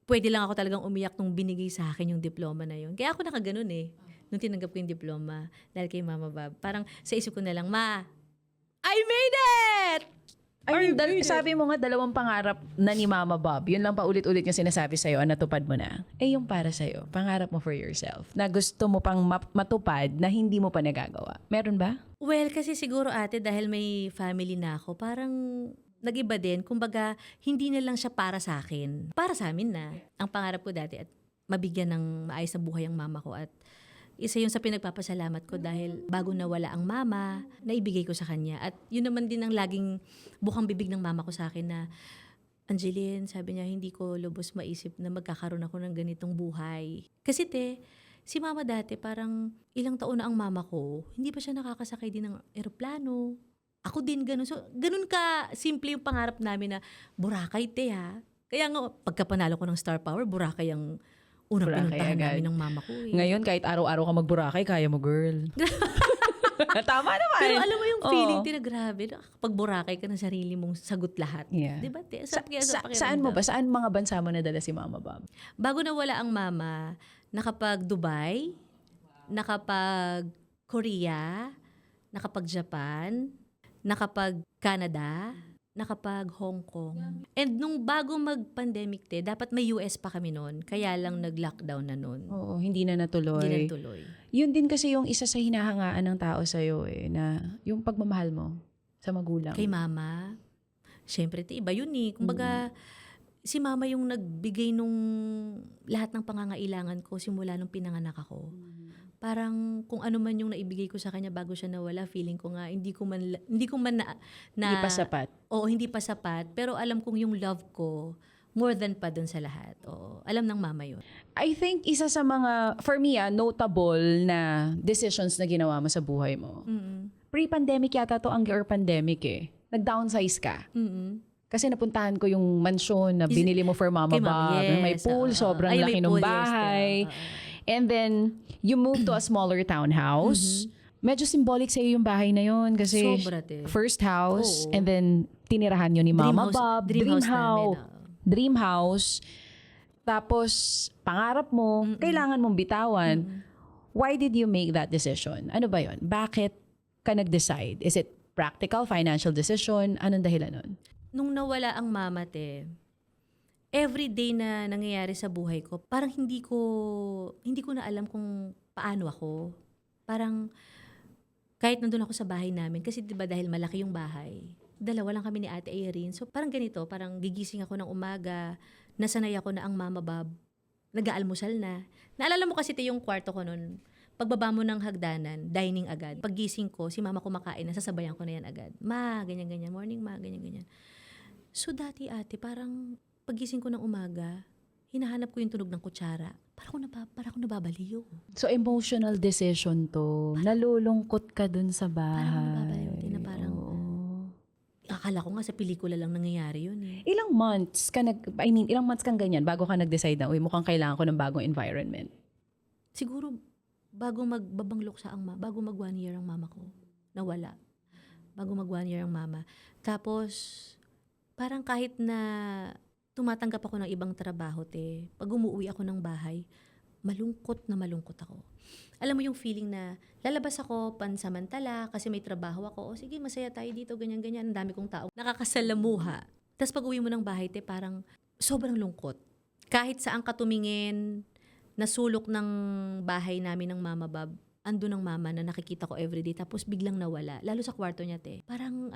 pwede lang ako talagang umiyak nung binigay sa akin yung diploma na yun. Kaya ako nakaganon eh. Nung tinanggap ko yung diploma dahil kay Mama Bob. Parang sa isip ko na lang, Ma, I made it! I mean, sabi mo nga, 2 pangarap na ni Mama Bob. Yun lang pa ulit-ulit yung sinasabi sa'yo, natupad mo na. Eh, yung para sa'yo, pangarap mo for yourself, na gusto mo pang matupad na hindi mo pa nagagawa. Meron ba? Well, kasi siguro ate, dahil may family na ako, parang nag-iba din. Kumbaga, hindi na lang siya para sa akin. Para sa amin na. Ang pangarap ko dati at mabigyan ng maayos na buhay ang mama ko. At isa yun sa pinagpapasalamat ko dahil bago nawala ang mama, naibigay ko sa kanya. At yun naman din ang laging bukang bibig ng mama ko sa akin na, Angeline, sabi niya, hindi ko lubos maisip na magkakaroon ako ng ganitong buhay. Kasi te, si mama dati parang ilang taon na ang mama ko, hindi pa siya nakakasakay din ng eroplano. Ako din ganun. So, ganun ka simple yung pangarap namin na Boracay, te ha. Kaya nga, pagka panalo ko ng Star Power, Boracay ang unang Boracay pinuntahan agad. namin ng mama ko eh. Ngayon, kahit araw-araw ka mag-Boracay, kaya mo, girl. Tama naman. Pero alam mo yung Oo. feeling, grabe, kapag Boracay ka na sarili mong sagot lahat. Yeah. Di ba? Te? Sa, Sarap kaya sa- pakiramdam. saan mo ba? Saan mga bansa mo nadala si Mama Bob? Bago nawala ang mama, nakapag Dubai, nakapag Korea, nakapag Japan, nakapag Canada, nakapag Hong Kong. And nung bago mag-pandemic, te, dapat may US pa kami noon. Kaya lang nag-lockdown na noon. Oo, hindi na natuloy. Hindi na tuloy. Yun din kasi yung isa sa hinahangaan ng tao sa'yo na yung pagmamahal mo sa magulang. Kay mama, syempre, te, iba yun eh. Kumbaga, si mama yung nagbigay nung lahat ng pangangailangan ko simula nung pinanganak ako. parang kung ano man yung naibigay ko sa kanya bago siya nawala, feeling ko nga hindi ko man na Hindi pa sapat. Oo, hindi pa sapat, pero alam kong yung love ko more than pa dun sa lahat. Oo, alam ng mama yun. I think isa sa mga, for me notable na decisions na ginawa mo sa buhay mo. Pre-pandemic yata to, or pandemic Nag-downsize ka. Kasi napuntahan ko yung mansyon na binili mo for Mama Kay Mama, Bob. yes. May pool, sobrang Ay, laki may ng pool, yes, bahay. And then, you moved to a smaller townhouse. Medyo symbolic sa'yo yung bahay na yun kasi Sobra, te. first house, Oo. and then tinirahan yun ni Mama Bob. Dream house namin. Dream house. Tapos, pangarap mo, kailangan mong bitawan. Why did you make that decision? Ano ba yun? Bakit ka nag-decide? Is it practical, financial decision? Anong dahilan nun? Nung nawala ang mama, te, every day na nangyayari sa buhay ko, parang hindi ko na alam kung paano ako. Parang kahit nandun ako sa bahay namin, kasi 'di ba dahil malaki yung bahay, dalawa lang kami ni Ate Irene. So parang ganito, parang gigising ako ng umaga, nasanay ako na ang Mama Bob, nag-aalmusal na. Naalala mo kasi yung kwarto ko noon, pagbaba mo ng hagdanan, dining agad. Paggising ko, si mama kumakain, nasasabayan ko na yan agad. Ma, ganyan-ganyan. Morning, ma, ganyan-ganyan. So dati ate, parang pagising ko ng umaga, hinahanap ko yung tunog ng kutsara. Parang ako nababaliw. So, emotional decision to. Nalulungkot ka dun sa bahay. Parang ako nababaliw din na parang, Oo. akala ko nga sa pelikula lang nangyayari yun eh. Ilang months kang ganyan bago ka nag-decide na, uy, mukhang kailangan ko ng bagong environment? Siguro, bago magbabanglok sa bago mag 1 year ang mama ko, nawala. Bago mag 1 year ang mama. Tapos, parang kahit na tumatanggap ako ng ibang trabaho, pag umuwi ako ng bahay, malungkot ako. Alam mo yung feeling na lalabas ako pansamantala kasi may trabaho ako. O sige, masaya tayo dito, ganyan-ganyan. Ang dami kong tao. Nakakasalamuha. Tapos pag uwi mo ng bahay, parang sobrang lungkot. Kahit saan ka tumingin, nasulok ng bahay namin ng Mama Bob, ando ng mama na nakikita ko everyday, tapos biglang nawala. Lalo sa kwarto niya, parang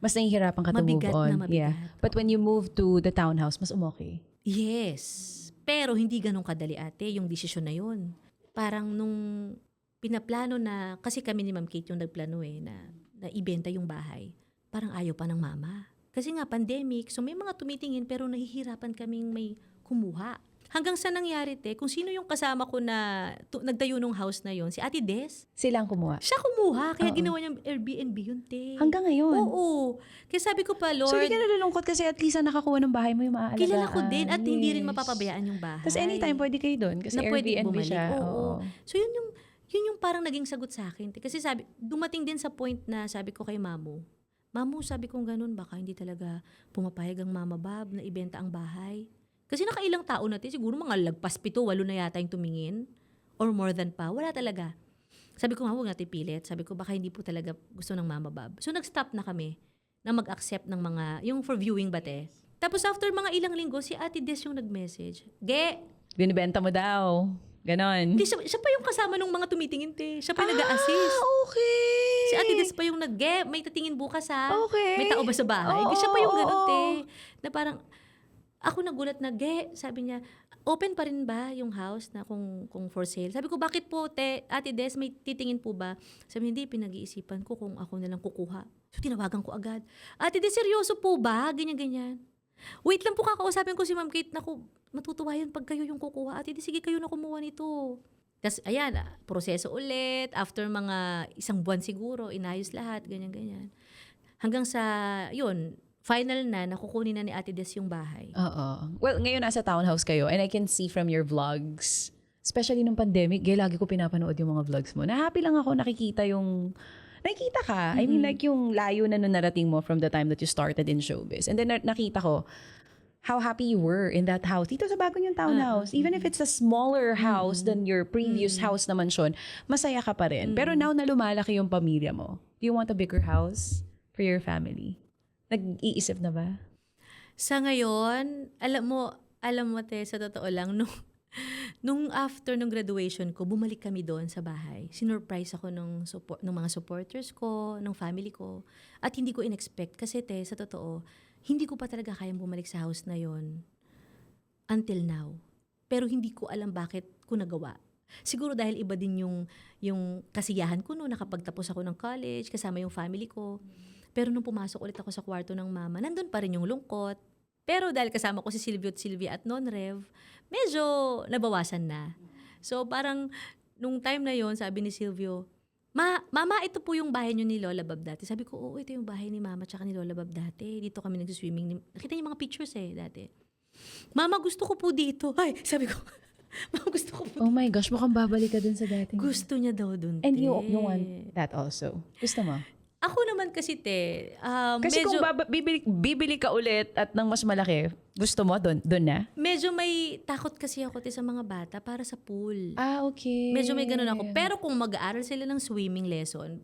Mas nahihirapan ka to move mabigat on. na mabigat. Yeah. But when you move to the townhouse, mas umokay. Yes. Pero hindi ganun kadali ate, yung desisyon na yun. Parang nung pinaplano na, kasi kami ni Ma'am Kate yung nagplano na ibenta yung bahay. Parang ayaw pa ng mama. Kasi nga pandemic, so may mga tumitingin pero nahihirapan kaming may kumuha. Hanggang sa nangyari kung sino yung kasama ko na nagtayo nung house na yon, si Ate Des. Sila ang kumuha. Siya kumuha, kaya Oo. ginawa niyang Airbnb yun, Hanggang ngayon. Oo. Kaya sabi ko pa, Lord, So, hindi ka nalulungkot kasi at least ang nakakuha ng bahay mo yung maaalagaan. kilala ko din at hindi rin Yes. mapapabayaan yung bahay. Tapos anytime pwede kayo doon kasi na pwede Airbnb bumalik. siya. Oo. So yun yung parang naging sagot sa akin. Kasi dumating din sa point na sabi ko kay Mamu, sabi kong ganun, baka hindi talaga pumapayag ang Mama Bob na ibenta ang bahay. Kasi nakailang tao natin, siguro mga lagpas 7-8 na yata yung tumingin. Or more than pa. Wala talaga. Sabi ko nga, huwag natin pilit. Sabi ko, baka hindi po talaga gusto ng Mama Bob. So nag-stop na kami na mag-accept ng yung for viewing ba Tapos after mga ilang linggo, si Ate Des yung nag-message. Binibenta mo daw. Ganon. Hindi, siya pa yung kasama ng mga tumitingin, Siya pa yung nag-a-assist. Okay. Si Ate Des pa yung may tatingin bukas ha. Okay. May tao ba sa bahay? Oo, Siya pa yung ganun, oo. Na parang, ako nagulat na, sabi niya, open pa rin ba yung house na kung for sale? Sabi ko, bakit po, Ate Des, may titingin po ba? Sabi, hindi, pinag-iisipan ko kung ako na lang kukuha. So, tinawagan ko agad. Ate Des, seryoso po ba? Ganyan-ganyan. Wait lang po, kakausapin ko si Ma'am Kate na matutuwa yan pag kayo yung kukuha. Ate Des, sige kayo na kumuha nito. Tapos, ayan, proseso ulit. After mga 1 buwan siguro, inayos lahat, ganyan-ganyan. Hanggang sa, yun, final na, nakukunin na ni Ate Des yung bahay. Oo. Well, ngayon nasa townhouse kayo and I can see from your vlogs, especially nung pandemic, lagi ko pinapanood yung mga vlogs mo. Na-happy lang ako nakikita ka. I mean, like yung layo na nung narating mo from the time that you started in showbiz. And then nakita ko how happy you were in that house. Dito sa bago yung townhouse. Even if it's a smaller house than your previous house na mansyon, masaya ka pa rin. Pero now na lumalaki yung pamilya mo, do you want a bigger house for your family? Nag-iisip na ba? Sa ngayon, alam mo sa totoo lang, nung after nung graduation ko, bumalik kami doon sa bahay. Sinurprise ako ng mga supporters ko, ng family ko. At hindi ko in-expect kasi sa totoo, hindi ko pa talaga kayang bumalik sa house na yon until now. Pero hindi ko alam bakit ko nagawa. Siguro dahil iba din yung kasiyahan ko noon, nakapagtapos ako ng college, kasama yung family ko. Pero nung pumasok ulit ako sa kwarto ng mama, nandun pa rin yung lungkot. Pero dahil kasama ko si Silvio at Sylvia at non-rev, medyo nabawasan na. So parang nung time na yon, sabi ni Silvio, Mama, ito po yung bahay niyo ni Lola Bab dati. Sabi ko, oo, ito yung bahay ni Mama tsaka ni Lola Bab dati. Dito kami nagsiswimming. Nakita niyo yung mga pictures dati. Mama, gusto ko po dito. Ay, sabi ko, Mama, gusto ko po. Oh my gosh, mukhang babalik ka dun sa dati. Gusto niya daw dun, And te. you want that also? Gusto mo? Ako naman kasi, te, Kasi medyo, kung bibili ka ulit at ng mas malaki, gusto mo doon na? medyo may takot kasi ako, te, sa mga bata para sa pool. Ah, okay. Medyo may ganun ako. Pero kung mag-aaral sila ng swimming lesson,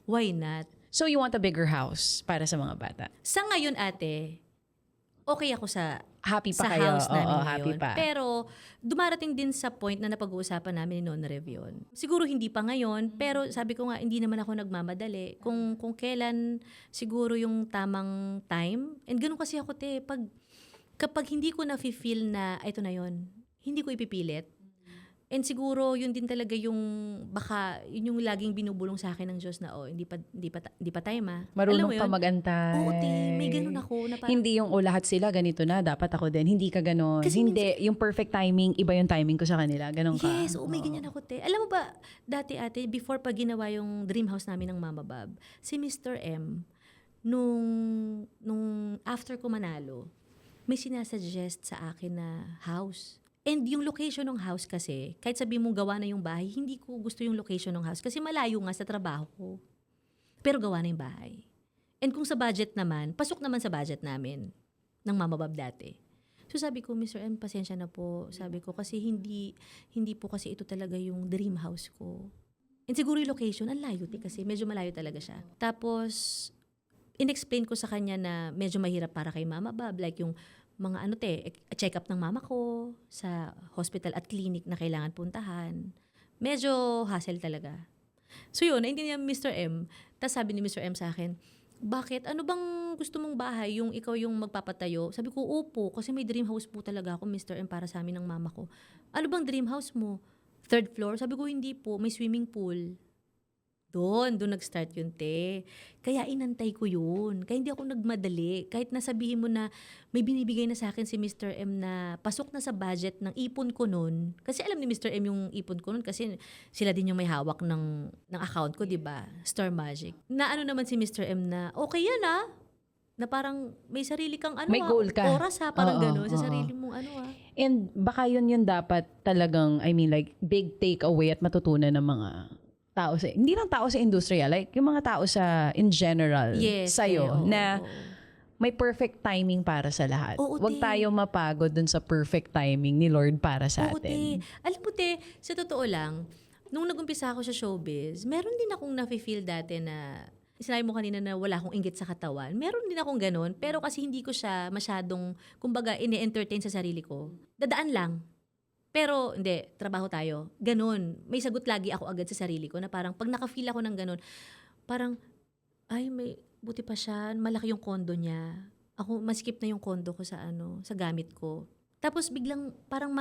why not? So you want a bigger house para sa mga bata? Sa ngayon, ate, okay ako sa Happy pa sa kayo? house namin Oo, ngayon. happy pa. Pero dumarating din sa point na napag-uusapan namin ni non-rev yun. Siguro hindi pa ngayon, pero sabi ko nga, hindi naman ako nagmamadali. Kung kailan siguro yung tamang time. And ganun kasi ako, te, kapag hindi ko na-feel na ito na yon, hindi ko ipipilit. And siguro yun din talaga yung baka yun yung laging binubulong sa akin ng Diyos na hindi pa time. Alam Marunong mo pa yun? mag-antay. Oo, te, may ganun ako na parang, Hindi yung lahat sila ganito na, dapat ako din. Hindi ka ganon. Kasi Hindi, yung perfect timing, iba yung timing ko sa kanila. Ganon ka. yes, may ganyan ako, te. Alam mo ba, dati ate, before pa ginawa yung dream house namin ng Mama Bab, si Mr. M, nung after ko manalo, may sinasuggest sa akin na house. And yung location ng house kasi, kahit sabi mong gawa na yung bahay, hindi ko gusto yung location ng house kasi malayo nga sa trabaho ko. Pero gawa na yung bahay. And kung sa budget naman, pasok naman sa budget namin ng Mama Bab dati. So sabi ko, Mr. M, pasensya na po. Sabi ko, kasi hindi po kasi ito talaga yung dream house ko. And siguro yung location, ang layo kasi medyo malayo talaga siya. Tapos, in-explain ko sa kanya na medyo mahirap para kay Mama Bab. Like yung mga check-up ng mama ko sa hospital at clinic na kailangan puntahan. Medyo hassle talaga. So yun, naintindihan Mr. M. Tapos sabi ni Mr. M sa akin, bakit? Ano bang gusto mong bahay? Yung ikaw yung magpapatayo? Sabi ko, opo, kasi may dream house po talaga ako, Mr. M, para sa amin ng mama ko. Ano bang dream house mo? 3rd floor? Sabi ko, hindi po, may swimming pool. Doon nag-start yun, te. Kaya inantay ko yun. Kaya hindi ako nagmadali. Kahit nasabihin mo na may binibigay na sa akin si Mr. M na pasok na sa budget ng ipon ko nun. Kasi alam ni Mr. M yung ipon ko nun kasi sila din yung may hawak ng account ko, di ba? Star Magic. Na ano naman si Mr. M na, okay yan na parang may sarili kang May goal ka. oras parang Oo, gano'n. Sa oo. sarili mong And baka yun dapat talagang, I mean like, big takeaway at matutunan ng mga tao sa, hindi lang tao sa industriya, like yung mga tao sa, in general, Yes, sa'yo, oo, na oo. may perfect timing para sa lahat. Oo, Huwag te. tayo mapagod dun sa perfect timing ni Lord para sa Oo, atin. te. Alam mo, te, sa totoo lang, nung nag-umpisa ako sa showbiz, meron din akong nafe-feel dati na, sinabi mo kanina na wala akong inggit sa katawan. Meron din akong ganun, pero kasi hindi ko siya masyadong, kumbaga, ini-entertain sa sarili ko. Dadaan lang. Pero, hindi, trabaho tayo. Ganun. May sagot lagi ako agad sa sarili ko na parang, pag naka-feel ako ng ganun, parang, ay, buti pa siya, malaki yung kondo niya. Ako, maskip na yung kondo ko sa gamit ko. Tapos biglang parang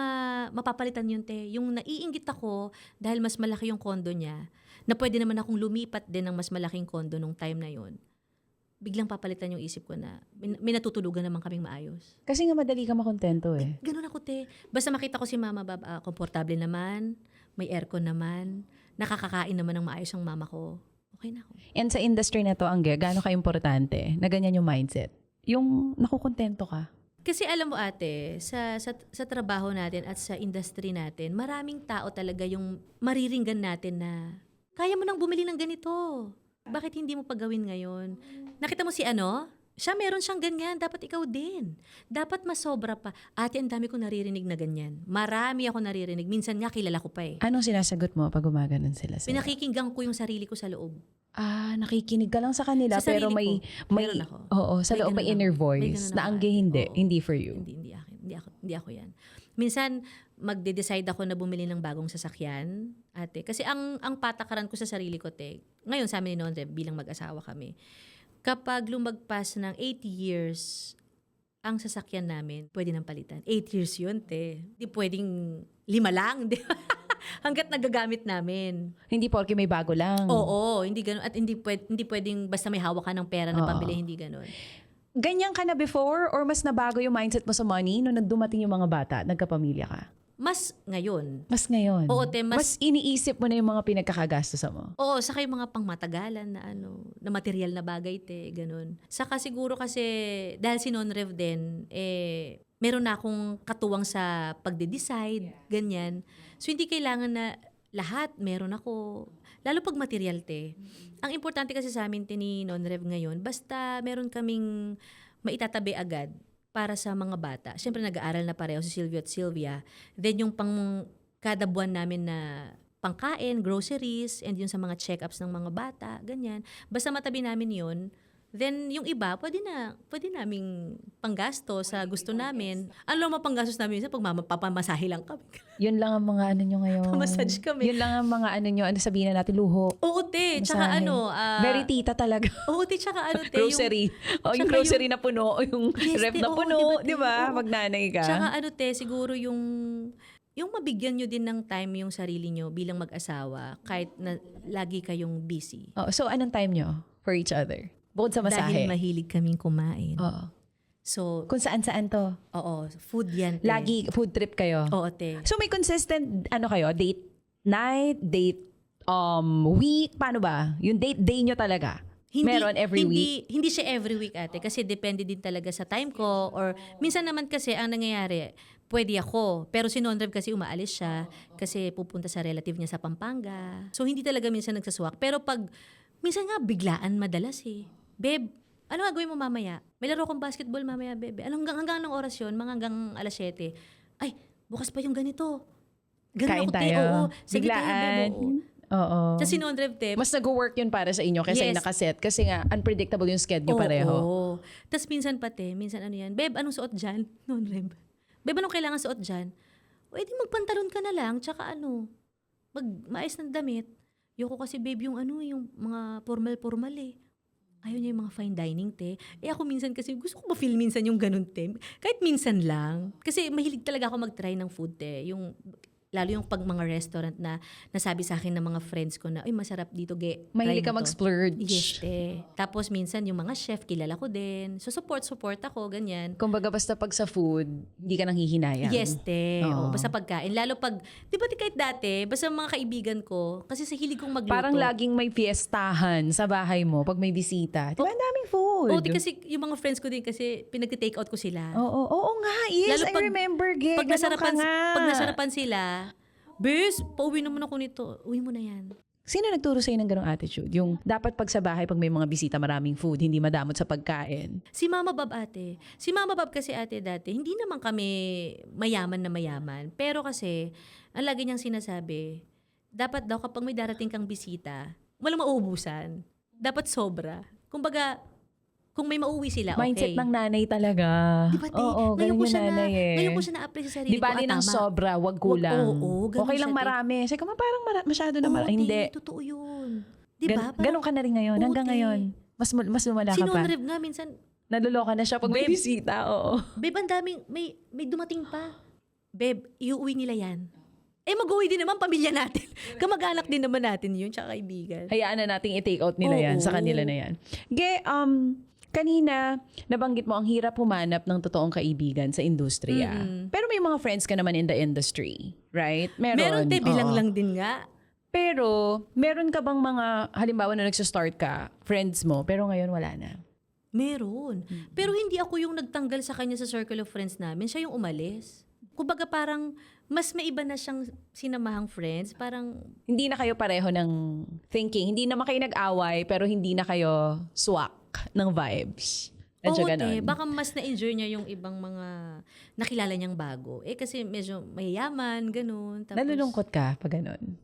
mapapalitan yun, te. Yung naiinggit ako dahil mas malaki yung kondo niya, na pwede naman akong lumipat din ng mas malaking kondo nung time na yun. Biglang papalitan yung isip ko na may natutulugan naman kaming maayos. Kasi nga madali ka makontento eh. Ganun ako, te. Basta makita ko si Mama Bab, komportable naman, may aircon naman, nakakakain naman ng maayos ang mama ko. Okay na ako. And sa industry na to, Angge, gaano ka-importante na ganyan yung mindset? Yung nakukontento ka. Kasi alam mo, ate, sa trabaho natin at sa industry natin, maraming tao talaga yung mariringgan natin na kaya mo nang bumili ng ganito. Bakit hindi mo pagawin ngayon? Nakita mo si siya meron siyang ganyan, dapat ikaw din. Dapat mas sobra pa. Ate, ang dami ko naririnig na ganyan. Marami ako naririnig. Minsan nga kilala ko pa eh. Anong sinasagot mo pag gumaganon sila sa'yo? Pinakikinggan ko yung sarili ko sa loob. Nakikinig ka lang sa kanila Sa pero sarili may ko, meron ako. Oo, sa May loob may ganun inner ako. May voice ganun na ako, Angge ate. hindi, Oo. hindi for you. Hindi ako yan. Minsan, magde-decide ako na bumili ng bagong sasakyan, ate. Kasi ang patakaran ko sa sarili ko, te, ngayon sa amin ni Nonre, bilang mag-asawa kami, kapag lumagpas ng 80 years, ang sasakyan namin, pwede nang palitan. 8 years yun, te. Di pwedeng 5 lang. Di ba? Hanggat nagagamit namin. Hindi porke may bago lang. Oo, hindi ganun. At hindi pwedeng basta may hawak ka ng pera na Oo. pambili, hindi ganun. Ganyan ka na before or mas nabago yung mindset mo sa money nung nagdumating yung mga bata, nagkapamilya ka? Mas ngayon. Mas ngayon. Oo, te, mas iniisip mo na yung mga pinagkakagastosan mo. Oo, saka yung mga pangmatagalan na na material na bagay, te, ganun. Saka siguro kasi, dahil si Non-Rev din, meron na akong katuwang sa pagde-decide, ganyan. So, hindi kailangan na lahat meron ako. Lalo pag material, te. Ang importante kasi sa amin, te, ni Non-Rev ngayon, basta meron kaming maitatabi agad para sa mga bata. Siyempre, nag-aaral na pareho si Sylvia at Sylvia. Then, yung kada buwan namin na pangkain, groceries, and yun sa mga check-ups ng mga bata, ganyan. Basta matabi namin yun, then yung iba, pwede naming panggasto sa gusto namin. Ano lang panggastos namin sa pagmamapamasahe lang kami. Yun lang ang mga ano nyo ngayon. Pamassage kami. Yun lang ang mga ano nyo, ano sabihin na natin, luho. Oo, te. Tsaka Masahe. Very tita talaga. Oo, te. Tsaka te. Grocery. Yung tsaka grocery na puno, o yung Yes, ref te, na oo, puno, diba, te? di ba? Oo. Pag nanay ka. Tsaka te, siguro yung mabigyan nyo din ng time yung sarili nyo bilang mag-asawa kahit na lagi kayong busy. Oh, so, anong time nyo for each other? Bukod sa masahe. Dahil mahilig kaming kumain. Oo. So, Kung saan-saan to. oo, food yan, te. Lagi food trip kayo. Oo, te. So, may consistent, ano kayo, date night, date week, paano ba? Yung date day nyo talaga. Meron every week. Hindi siya every week, ate. Kasi depende din talaga sa time ko. Or minsan naman kasi ang nangyayari, pwede ako. Pero si Non-Rev kasi umaalis siya kasi pupunta sa relative niya sa Pampanga. So, hindi talaga minsan nagsaswak. Pero pag, minsan nga biglaan madalas eh. Babe, ano gagawin mo mamaya? May laro kong basketball mamaya, bebe. Ano, hanggang anong oras yun? Mga hanggang alas 7. Ay, bukas pa yung ganito. Kain Ganun ako, te. tayo. Oo. Sige tayo, Biglaan. bebe. Oo. Oo. Kasi si Non-Rev, te. Mas nag-work yun para sa inyo kaysa Yes. yung nakaset. Kasi nga, unpredictable yung schedule pareho. Oo. Tapos minsan pati, minsan ano yan, Beb, anong suot dyan? Non-Rev. Beb, anong kailangan suot dyan? O, edi magpantalon ka na lang, tsaka maayos ng damit. Yoko kasi, babe, yung yung mga formal-formal eh. Ayaw niya yung mga fine dining, te. Ako minsan kasi, gusto ko ma-feel minsan yung ganun, te. Kahit minsan lang. Kasi mahilig talaga ako mag-try ng food, te. Lalo yung pag mga restaurant na nasabi sa akin ng mga friends ko na, ay, masarap dito, Mahilig ka try mo to." mag-splurge. Yes, te. Tapos minsan yung mga chef, kilala ko din. So support ako, ganyan. Kumbaga basta pag sa food, hindi ka nang hihinayang. Yes, te. Oo. O, basta pagkain. Lalo pag, di ba kahit dati, basta mga kaibigan ko, kasi sa hilig kong magluto. Parang laging may fiestahan sa bahay mo pag may bisita. Di ba? Ang daming food. Oo, kasi yung mga friends ko din kasi pinag-take out ko sila. Oo nga. Yes, Lalo I remember. Ganun ka nga. Pag nasarapan sila, Bes, pauwi naman ako nito. Uwi mo na yan. Sino nagturo sa'yo ng ganong attitude? Yung dapat pag sa bahay, pag may mga bisita, maraming food, hindi madamot sa pagkain. Si Mama Bob, ate. Si Mama Bob kasi, ate, dati, hindi naman kami mayaman na mayaman. Pero kasi, ang lagi niyang sinasabi, dapat daw kapag may darating kang bisita, walang mauubusan. Dapat sobra. Kumbaga, kung may mauwi sila, Mindset okay. ng nanay talaga. Diba, te? Oo, ganun yung nanay eh. Ngayon ko siya na-apply sa sarili Di bali ko. ng Tama. sobra, wag kulang. Oo, ganun okay lang siya, te. marami. Sabi ko, parang masyado na Oo, marami. te, Hindi. totoo yun. Diba? Ganun ka na rin ngayon. Oo, Hanggang te. ngayon. Mas lumala Si ka pa. Non-Rev nga, minsan, Naluloka na siya pag may Babe. bisita. Oo. Babe, ang daming, may dumating pa. Babe, iuwi nila yan. Mag-uwi din naman pamilya natin. Kamag-anak din naman natin yun, tsaka kaibigan. Hayaan na nating i-take out nila yan. Oo. Sa kanila na yan. Kanina, nabanggit mo ang hirap humanap ng totoong kaibigan sa industriya. Pero may mga friends ka naman in the industry, right? Meron, te, bilang oo. lang din nga. Pero, meron ka bang mga, halimbawa na nagsa-start ka, friends mo, pero ngayon wala na? Meron. Pero hindi ako yung nagtanggal sa kanya sa circle of friends namin. Siya yung umalis. Kumbaga parang, mas may iba na siyang sinamahang friends. Parang, Hindi na kayo pareho ng thinking. Hindi naman kayo nag-away, pero hindi na kayo swak ng vibes. Medyo oo, ganon. te, baka mas na-enjoy niya yung ibang mga nakilala niyang bago. Kasi medyo mayayaman, ganun. Tapos, Nalulungkot ka pag ganon?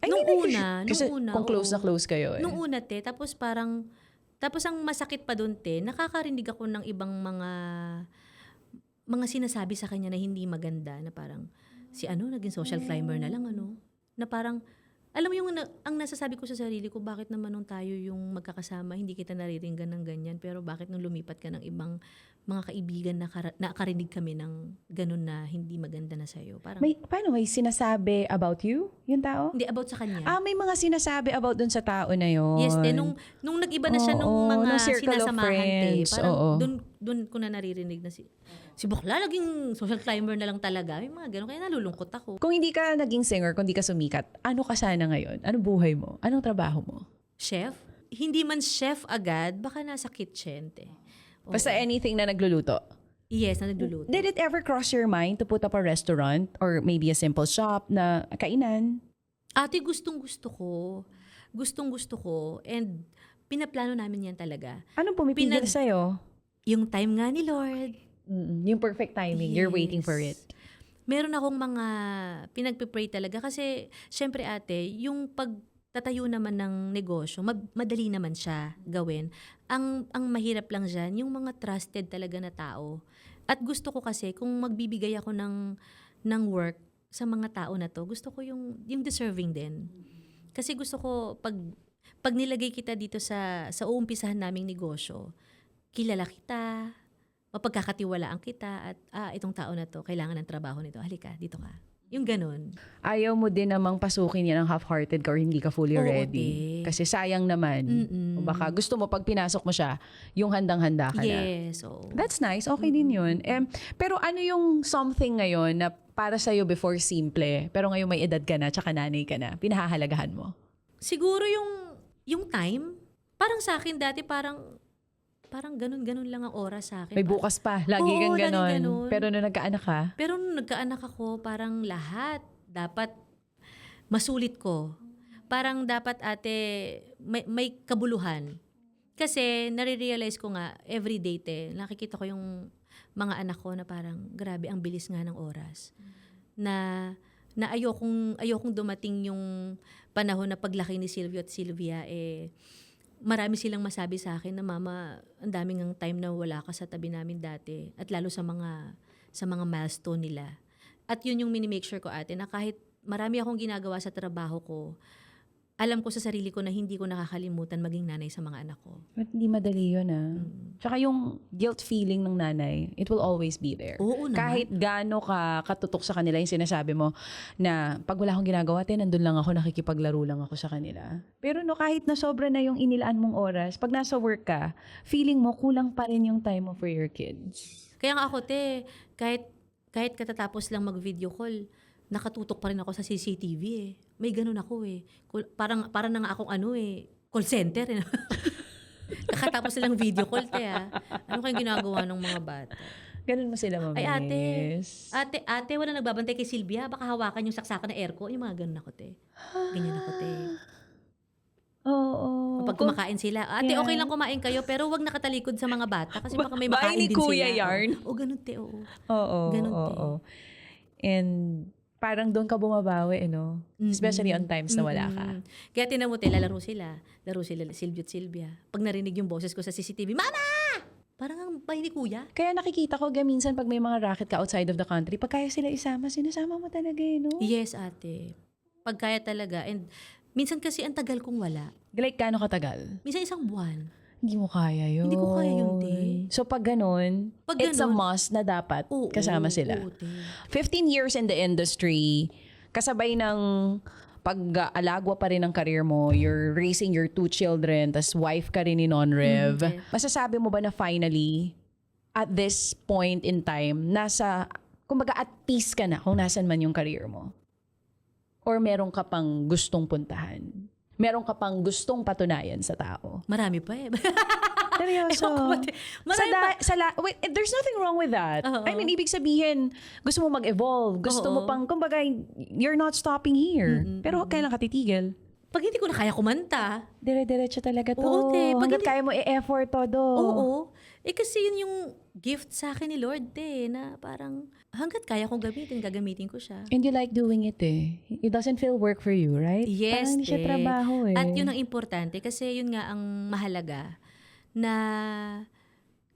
Nung like, una, kasi kung close na oo. close kayo eh. Nung una, te, tapos ang masakit pa doon, te, nakakarinig ako ng ibang mga sinasabi sa kanya na hindi maganda, na parang, naging social climber na lang, na parang, Alam mo yung ang nasasabi ko sa sarili ko, bakit naman nung tayo yung magkakasama, hindi kita nariringgan ng ganyan, pero bakit nung lumipat ka ng ibang mga kaibigan nakarinig kami ng ganun na hindi maganda na sa'yo. Parang, Paano may sinasabi about you, yung tao? hindi about sa kanya. May mga sinasabi about dun sa tao na yun. Yes, nung nag-iba na siya nung Oo, mga nung circle of sinasamahan, friends, parang oo. dun ko na naririnig na si Bakla, laging social climber na lang talaga. May mga ganun, kaya nalulungkot ako. Kung hindi ka naging singer, kung hindi ka sumikat, ano ka sana ngayon? Anong buhay mo? Anong trabaho mo? Chef? Hindi man chef agad, baka nasa kitchen, te. Oo. Basta anything na nagluluto. Yes, na nagluluto. Did it ever cross your mind to put up a restaurant or maybe a simple shop na kainan? Ate, gustong-gusto ko. Gustong-gusto ko. And pinaplano namin yan talaga. Anong pumipigil sa'yo? Yung time nga ni Lord. Yung perfect timing. You're waiting for it. Meron akong mga pinagpipray talaga. Kasi, syempre ate, yung pagtatayo naman ng negosyo, madali naman siya gawin. Ang mahirap lang dyan, yung mga trusted talaga na tao. At gusto ko kasi, kung magbibigay ako ng work sa mga tao na to, gusto ko yung deserving din. Kasi gusto ko, pag nilagay kita dito sa uumpisahan naming negosyo, kilala kita, mapagkakatiwalaan kita, at itong tao na to, kailangan ng trabaho nito. Halika, dito ka. Yung ganun. Ayaw mo din namang pasukin yan ng half-hearted ka or hindi ka fully Oo, ready. Kasi sayang naman. O baka gusto mo pag pinasok mo siya, yung handang-handa ka na. Yes, oo. That's nice. Okay din yun. Pero ano yung something ngayon na para sa'yo before simple, pero ngayon may edad ka na, tsaka nanay ka na, pinahahalagahan mo? Siguro yung time, parang sa akin dati parang ganun-ganun lang ang oras sa akin. May bukas pa. Lagi Oo, kang laging ganon. ganun. Pero nung nagkaanak ka, Pero nung nagkaanak ako, parang lahat dapat masulit ko. Parang dapat ate, may kabuluhan. Kasi nare-realize ko nga, everyday nakikita ko yung mga anak ko na parang grabe, ang bilis nga ng oras. Na ayokong dumating yung panahon na paglaki ni Silvio at Sylvia, marami silang masabi sa akin na mama, ang daming ang time na wala ka sa tabi namin dati, at lalo sa mga milestone nila. At yun yung mini-make sure ko ate, na kahit marami akong ginagawa sa trabaho ko, alam ko sa sarili ko na hindi ko nakakalimutan maging nanay sa mga anak ko. but hindi madali yun Tsaka yung guilt feeling ng nanay, it will always be there. Oo naman. Kahit gaano ka katutok sa kanila yung sinasabi mo na pag wala akong ginagawa, nandun lang ako, nakikipaglaro lang ako sa kanila. Pero kahit na sobra na yung inilaan mong oras, pag nasa work ka, feeling mo kulang pa rin yung time mo for your kids. Kaya nga ako kahit katatapos lang mag-video call, nakatutok pa rin ako sa CCTV May ganun ako Parang na nga akong call center Kakatapos silang video call Ano kayong ginagawa ng mga bata? Ganun mo sila mamiss. Ay ate, wala nagbabantay kay Sylvia. Baka hawakan yung saksakan na aircon. Yung mga ganun ako Ganyan ako Oo. Kapag kumakain sila, ate, Yeah. okay lang kumain kayo, pero wag nakatalikod sa mga bata kasi baka may Bahay makain ni din Kuya sila. Yarn. O ganun oo. Oo. Ganun, Oo. And parang doon ka bumabawi, Especially on times na wala ka. Kaya tinan mo, lalaro sila. Laro sila, Silvio at Sylvia. Pag narinig yung boses ko sa CCTV, Mama! Parang ang bahay ni Kuya. Kaya nakikita ko minsan pag may mga racket ka outside of the country, pag kaya sila isama, sinasama mo talaga no? Yes, ate. Pag kaya talaga. And minsan kasi ang tagal kong wala. Like, gaano katagal? Minsan 1 buwan. Hindi mo kaya yun. Hindi ko kaya yun, te. So, pag ganun, it's a must na dapat kasama sila. Oo, te. 15 years in the industry, kasabay ng pag-alagwa pa rin ng career mo, you're raising your 2 children, tas wife ka rin ni Non-Rev. Okay. Masasabi mo ba na finally, at this point in time, kumbaga at peace ka na kung nasan man yung career mo? Or meron ka pang gustong puntahan? Meron ka pang gustong patunayan sa tao? Marami pa Seryoso. Ewan ko ba, marami pa. Wait, there's nothing wrong with that. Oo. I mean, ibig sabihin, gusto mo mag-evolve. Gusto mo pang, kumbaga, you're not stopping here. Pero kailan ka titigil? Pag hindi ko na kaya kumanta. Dire-diretso talaga to. Oo, te. Pag Hanggat hindi- kaya mo i-effort todo. Oo. Kasi yun yung gift sa akin ni Lord, na parang hanggat kaya kong gagamitin ko siya. And you like doing it It doesn't feel work for you, right? Yes, Parang hindi siya te. trabaho At yun ang importante kasi yun nga ang mahalaga na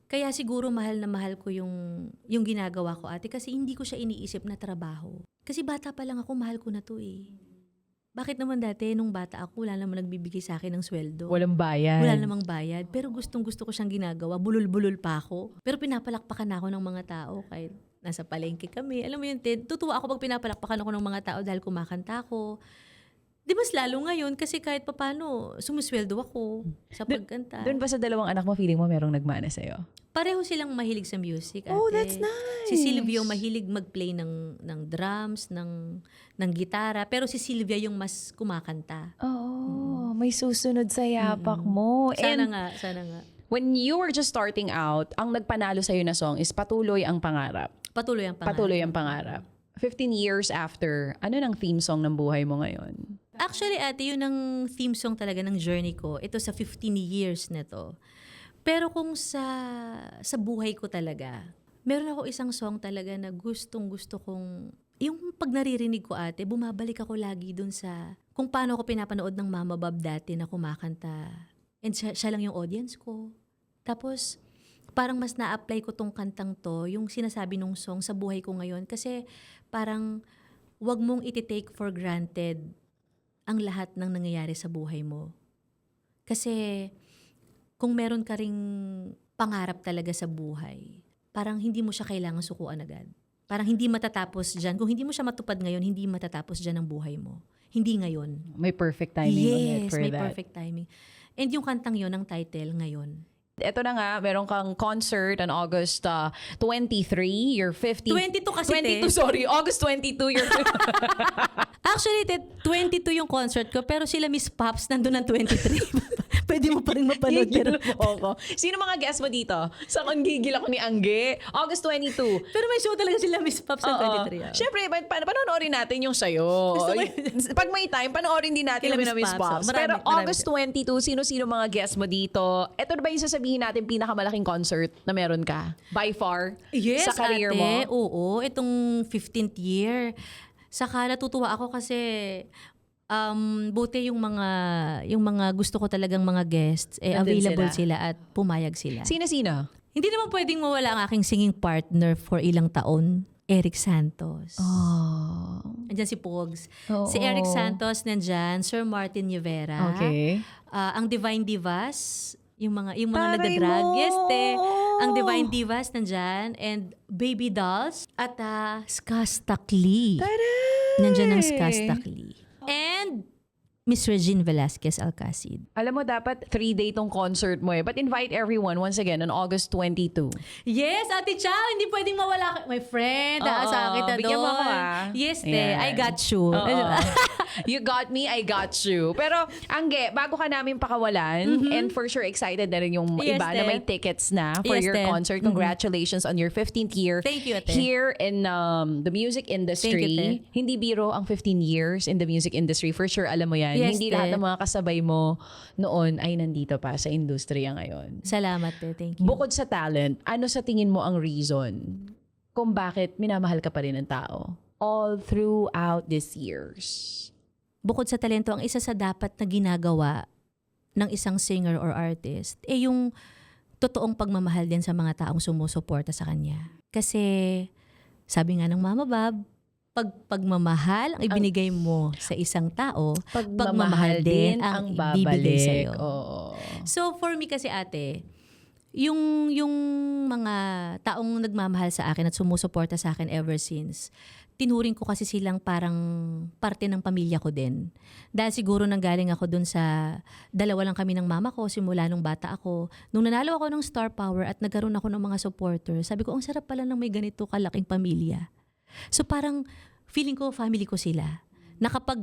kaya siguro mahal na mahal ko yung ginagawa ko ate kasi hindi ko siya iniisip na trabaho. Kasi bata pa lang ako, mahal ko na to bakit naman dati nung bata ako, wala naman nagbibigay sa akin ng sweldo. Walang bayan. Wala namang bayad. Pero gustong-gusto ko siyang ginagawa. Bulol-bulol pa ako. Pero pinapalakpakan ako ng mga tao kahit nasa palengke kami. Alam mo yun, Ted, tutuwa ako pag pinapalakpakan ako ng mga tao dahil kumakanta ako. Di mas lalo ngayon kasi kahit papano, sumusweldo ako sa pagkanta. Doon ba sa dalawang anak mo, feeling mo merong nagmana sa'yo? Pareho silang mahilig sa music, ate. Oh, that's nice. Si Silvio mahilig mag-play ng drums, ng gitara. Pero si Silvia yung mas kumakanta. Oo, may susunod sa yapak mo. Sana And nga. when you were just starting out, ang nagpanalo sa'yo na song is Patuloy ang Pangarap. Patuloy ang pangarap. Patuloy ang Pangarap. 15 years after, ano nang theme song ng buhay mo ngayon? Actually, ate, yun ang theme song talaga ng journey ko. Ito sa 15 years na to. Pero kung sa buhay ko talaga, meron ako isang song talaga na gustong-gusto kong, yung pag naririnig ko, ate, bumabalik ako lagi dun sa kung paano ako pinapanood ng Mama Bob dati na kumakanta. And siya lang yung audience ko. Tapos, parang mas na-apply ko tong kantang to, yung sinasabi nung song sa buhay ko ngayon. Kasi parang wag mong iti-take for granted ang lahat ng nangyayari sa buhay mo. Kasi kung meron ka ring pangarap talaga sa buhay, parang hindi mo siya kailangan sukuan agad. Parang hindi matatapos dyan. Kung hindi mo siya matupad ngayon, hindi matatapos dyan ang buhay mo. Hindi ngayon. May perfect timing on it Yes, for may that. perfect timing. And yung kantang yon ang title ngayon. Ito na nga, meron kang concert on August 23, your 50... 22 kasi, 22, sorry. August 22, your... Actually, 22 yung concert ko, pero sila Miss Pops nandun ng 23. Pwede mo pa rin mapanood. Pero, Gigil mo ako. Sino mga guests mo dito? Sa gigil ako ni Angge. August 22. pero may show talaga sila Miss Pops ng 23. Siyempre, panoorin natin yung sayo. Gusto ko Pag may time, panoorin din natin Kila yung Miss Miss Pops. Pops. Marami- Pero marami August 22, sino-sino mga guests mo dito? Ito na ba yung sasabihin natin pinakamalaking concert na meron ka? By far? Yes, sa career ate. mo? Oo, itong 15th year. Saka natutuwa ako kasi buti yung mga gusto ko talagang mga guests, Nandun available sila. sila at pumayag sila. Sino-sino? Hindi naman pwedeng mawala ang aking singing partner for ilang taon, Eric Santos. Oh. Nandyan si Pogs. Oo. Si Eric Santos nandyan, Sir Martin Rivera. Okay. Ang Divine Divas, yung mga Taray nagda-drag. mo! Yes, te. Ang Divine Divas nandyan. And Baby Dolls. At Skastakli. Nandyan ang Skastakli. And Miss Regine Velasquez Alcacid. Alam mo, dapat 3-day tong concert mo eh. But invite everyone once again on August 22. Yes, Ate Chow, hindi pwedeng mawala. My friend, Oo, sa kita doon. bigyan mo ako, ah. Yes, te. Ayan. I got you. Oo. You got me, I got you. Pero, Angge, bago ka namin pakawalan, and for sure excited na rin yung Yes, iba na te. may tickets na for Yes, your te. concert. Congratulations on your 15th year Thank you, Ate. here in the music industry. Thank you, te. Hindi biro ang 15 years in the music industry. For sure, alam mo yan. Yes, Hindi te. lahat ng mga kasabay mo noon ay nandito pa sa industriya ngayon. Salamat, te. Thank you. Bukod sa talent, ano sa tingin mo ang reason kung bakit minamahal ka pa rin ng tao all throughout these years? Bukod sa talento, ang isa sa dapat na ginagawa ng isang singer or artist, yung totoong pagmamahal din sa mga taong sumusuporta sa kanya. Kasi, sabi nga ng Mama Bob, pagmamahal ang ibinigay mo sa isang tao, pagmamahal din ang ibibigay sa'yo. Oo. So, for me kasi, ate, yung mga taong nagmamahal sa akin at sumusuporta sa akin ever since, tinuring ko kasi silang parang parte ng pamilya ko din. Dahil siguro nanggaling ako dun sa dalawa lang kami ng mama ko simula nung bata ako. Nung nanalo ako ng Star Power at nagkaroon ako ng mga supporters, sabi ko, ang sarap pala ng may ganito kalaking pamilya. So parang feeling ko family ko sila. Na kapag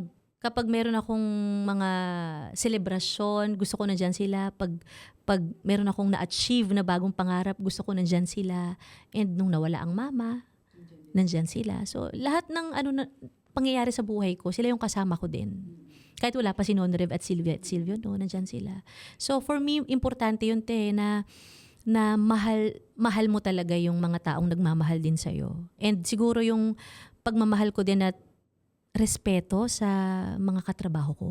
meron akong mga selebrasyon, gusto ko nandyan sila. Pag meron akong na-achieve na bagong pangarap, gusto ko nandyan sila. And nung nawala ang mama, nandyan sila. So, lahat ng pangyayari sa buhay ko, sila yung kasama ko din. Kahit wala pa si Nonrev at Silvio, no, nandyan sila. So, for me, importante yun, te, na mahal mo talaga yung mga taong nagmamahal din sa'yo. And siguro yung pagmamahal ko din at respeto sa mga katrabaho ko.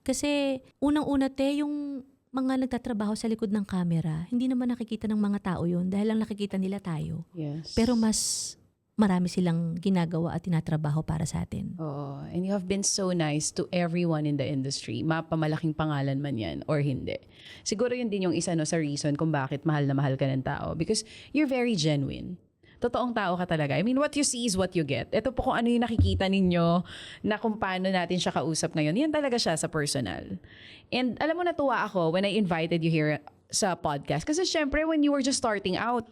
Kasi, unang-una, te, yung mga nagtatrabaho sa likod ng camera, hindi naman nakikita ng mga tao yun dahil lang nakikita nila tayo. Yes. Pero mas marami silang ginagawa at tinatrabaho para sa atin. Oh, and you have been so nice to everyone in the industry. Mapamalaking pangalan man yan or hindi. Siguro yun din yung isa no, sa reason kung bakit mahal na mahal ka ng tao. Because you're very genuine. Totoong tao ka talaga. I mean, what you see is what you get. Ito po kung ano yung nakikita ninyo na kung paano natin siya kausap ngayon. Yan talaga siya sa personal. And alam mo, natuwa ako when I invited you here sa podcast. Kasi syempre, when you were just starting out,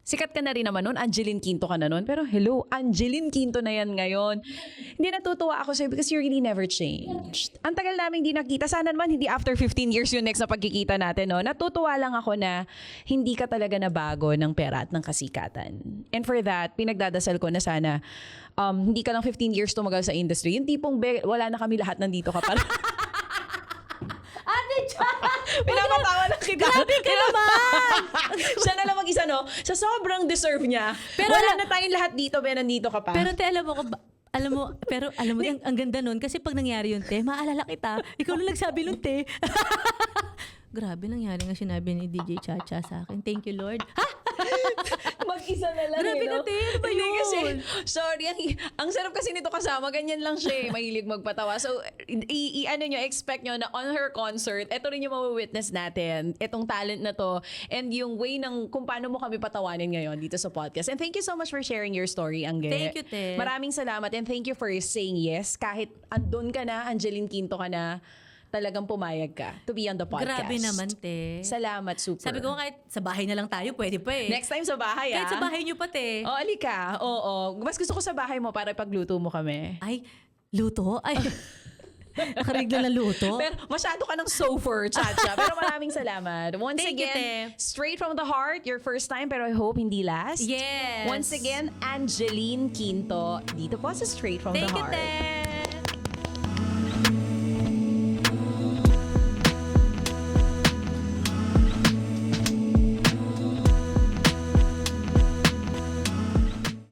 sikat ka na rin naman nun, Angeline Quinto ka na nun. Pero hello, Angeline Quinto na yan ngayon. Hindi, natutuwa ako sa'yo because you really never changed. Ang tagal namin hindi nakita. Sana naman hindi after 15 years yung next na pagkikita natin. No? Natutuwa lang ako na hindi ka talaga nabago ng pera at ng kasikatan. And for that, pinagdadasal ko na sana hindi ka lang 15 years tumagal sa industry. Yung tipong wala na kami lahat, nandito ka pa. Ate Chan! Pinapatawa lang kita. Grabe ka naman! Siya na lang mag-isa, no? Sa sobrang deserve niya. Pero Wala na tayong lahat dito, pero nandito ka pa. Pero te, alam mo, ang ganda nun. Kasi pag nangyari yun, te, maalala kita. Ikaw lang nagsabi nun, te. Grabe, nangyari nga sinabi ni DJ Chacha sa akin. Thank you, Lord. Ha? Mag-isa na lang. Grabe ka, te. Ano ba Hindi yun? kasi, sorry, ang sarap kasi nito kasama. Ganyan lang siya, mahilig magpatawa. So, ano nyo, expect nyo na on her concert, ito rin yung mawawitness natin. Itong talent na to. And yung way ng kung paano mo kami patawanin ngayon dito sa podcast. And thank you so much for sharing your story, Angge. Thank you, te. Maraming salamat and thank you for saying yes. Kahit andun ka na, Angeline Quinto ka na, talagang pumayag ka to be on the podcast. Grabe naman, te. Salamat, super. Sabi ko kahit sa bahay na lang tayo, pwede pa eh. Next time sa bahay, Kahit sa bahay nyo pa, te. Oh, alika. Oo. Mas gusto ko sa bahay mo para pagluto mo kami. Ay, luto? Ay, nakarigla na luto? Pero masyado ka ng sofer, Chacha. Pero maraming salamat. Once Thank you, again, te. straight from the heart, your first time, pero I hope hindi last. Yes. Once again, Angeline Quinto, dito po sa Straight from Thank the you, Heart. te.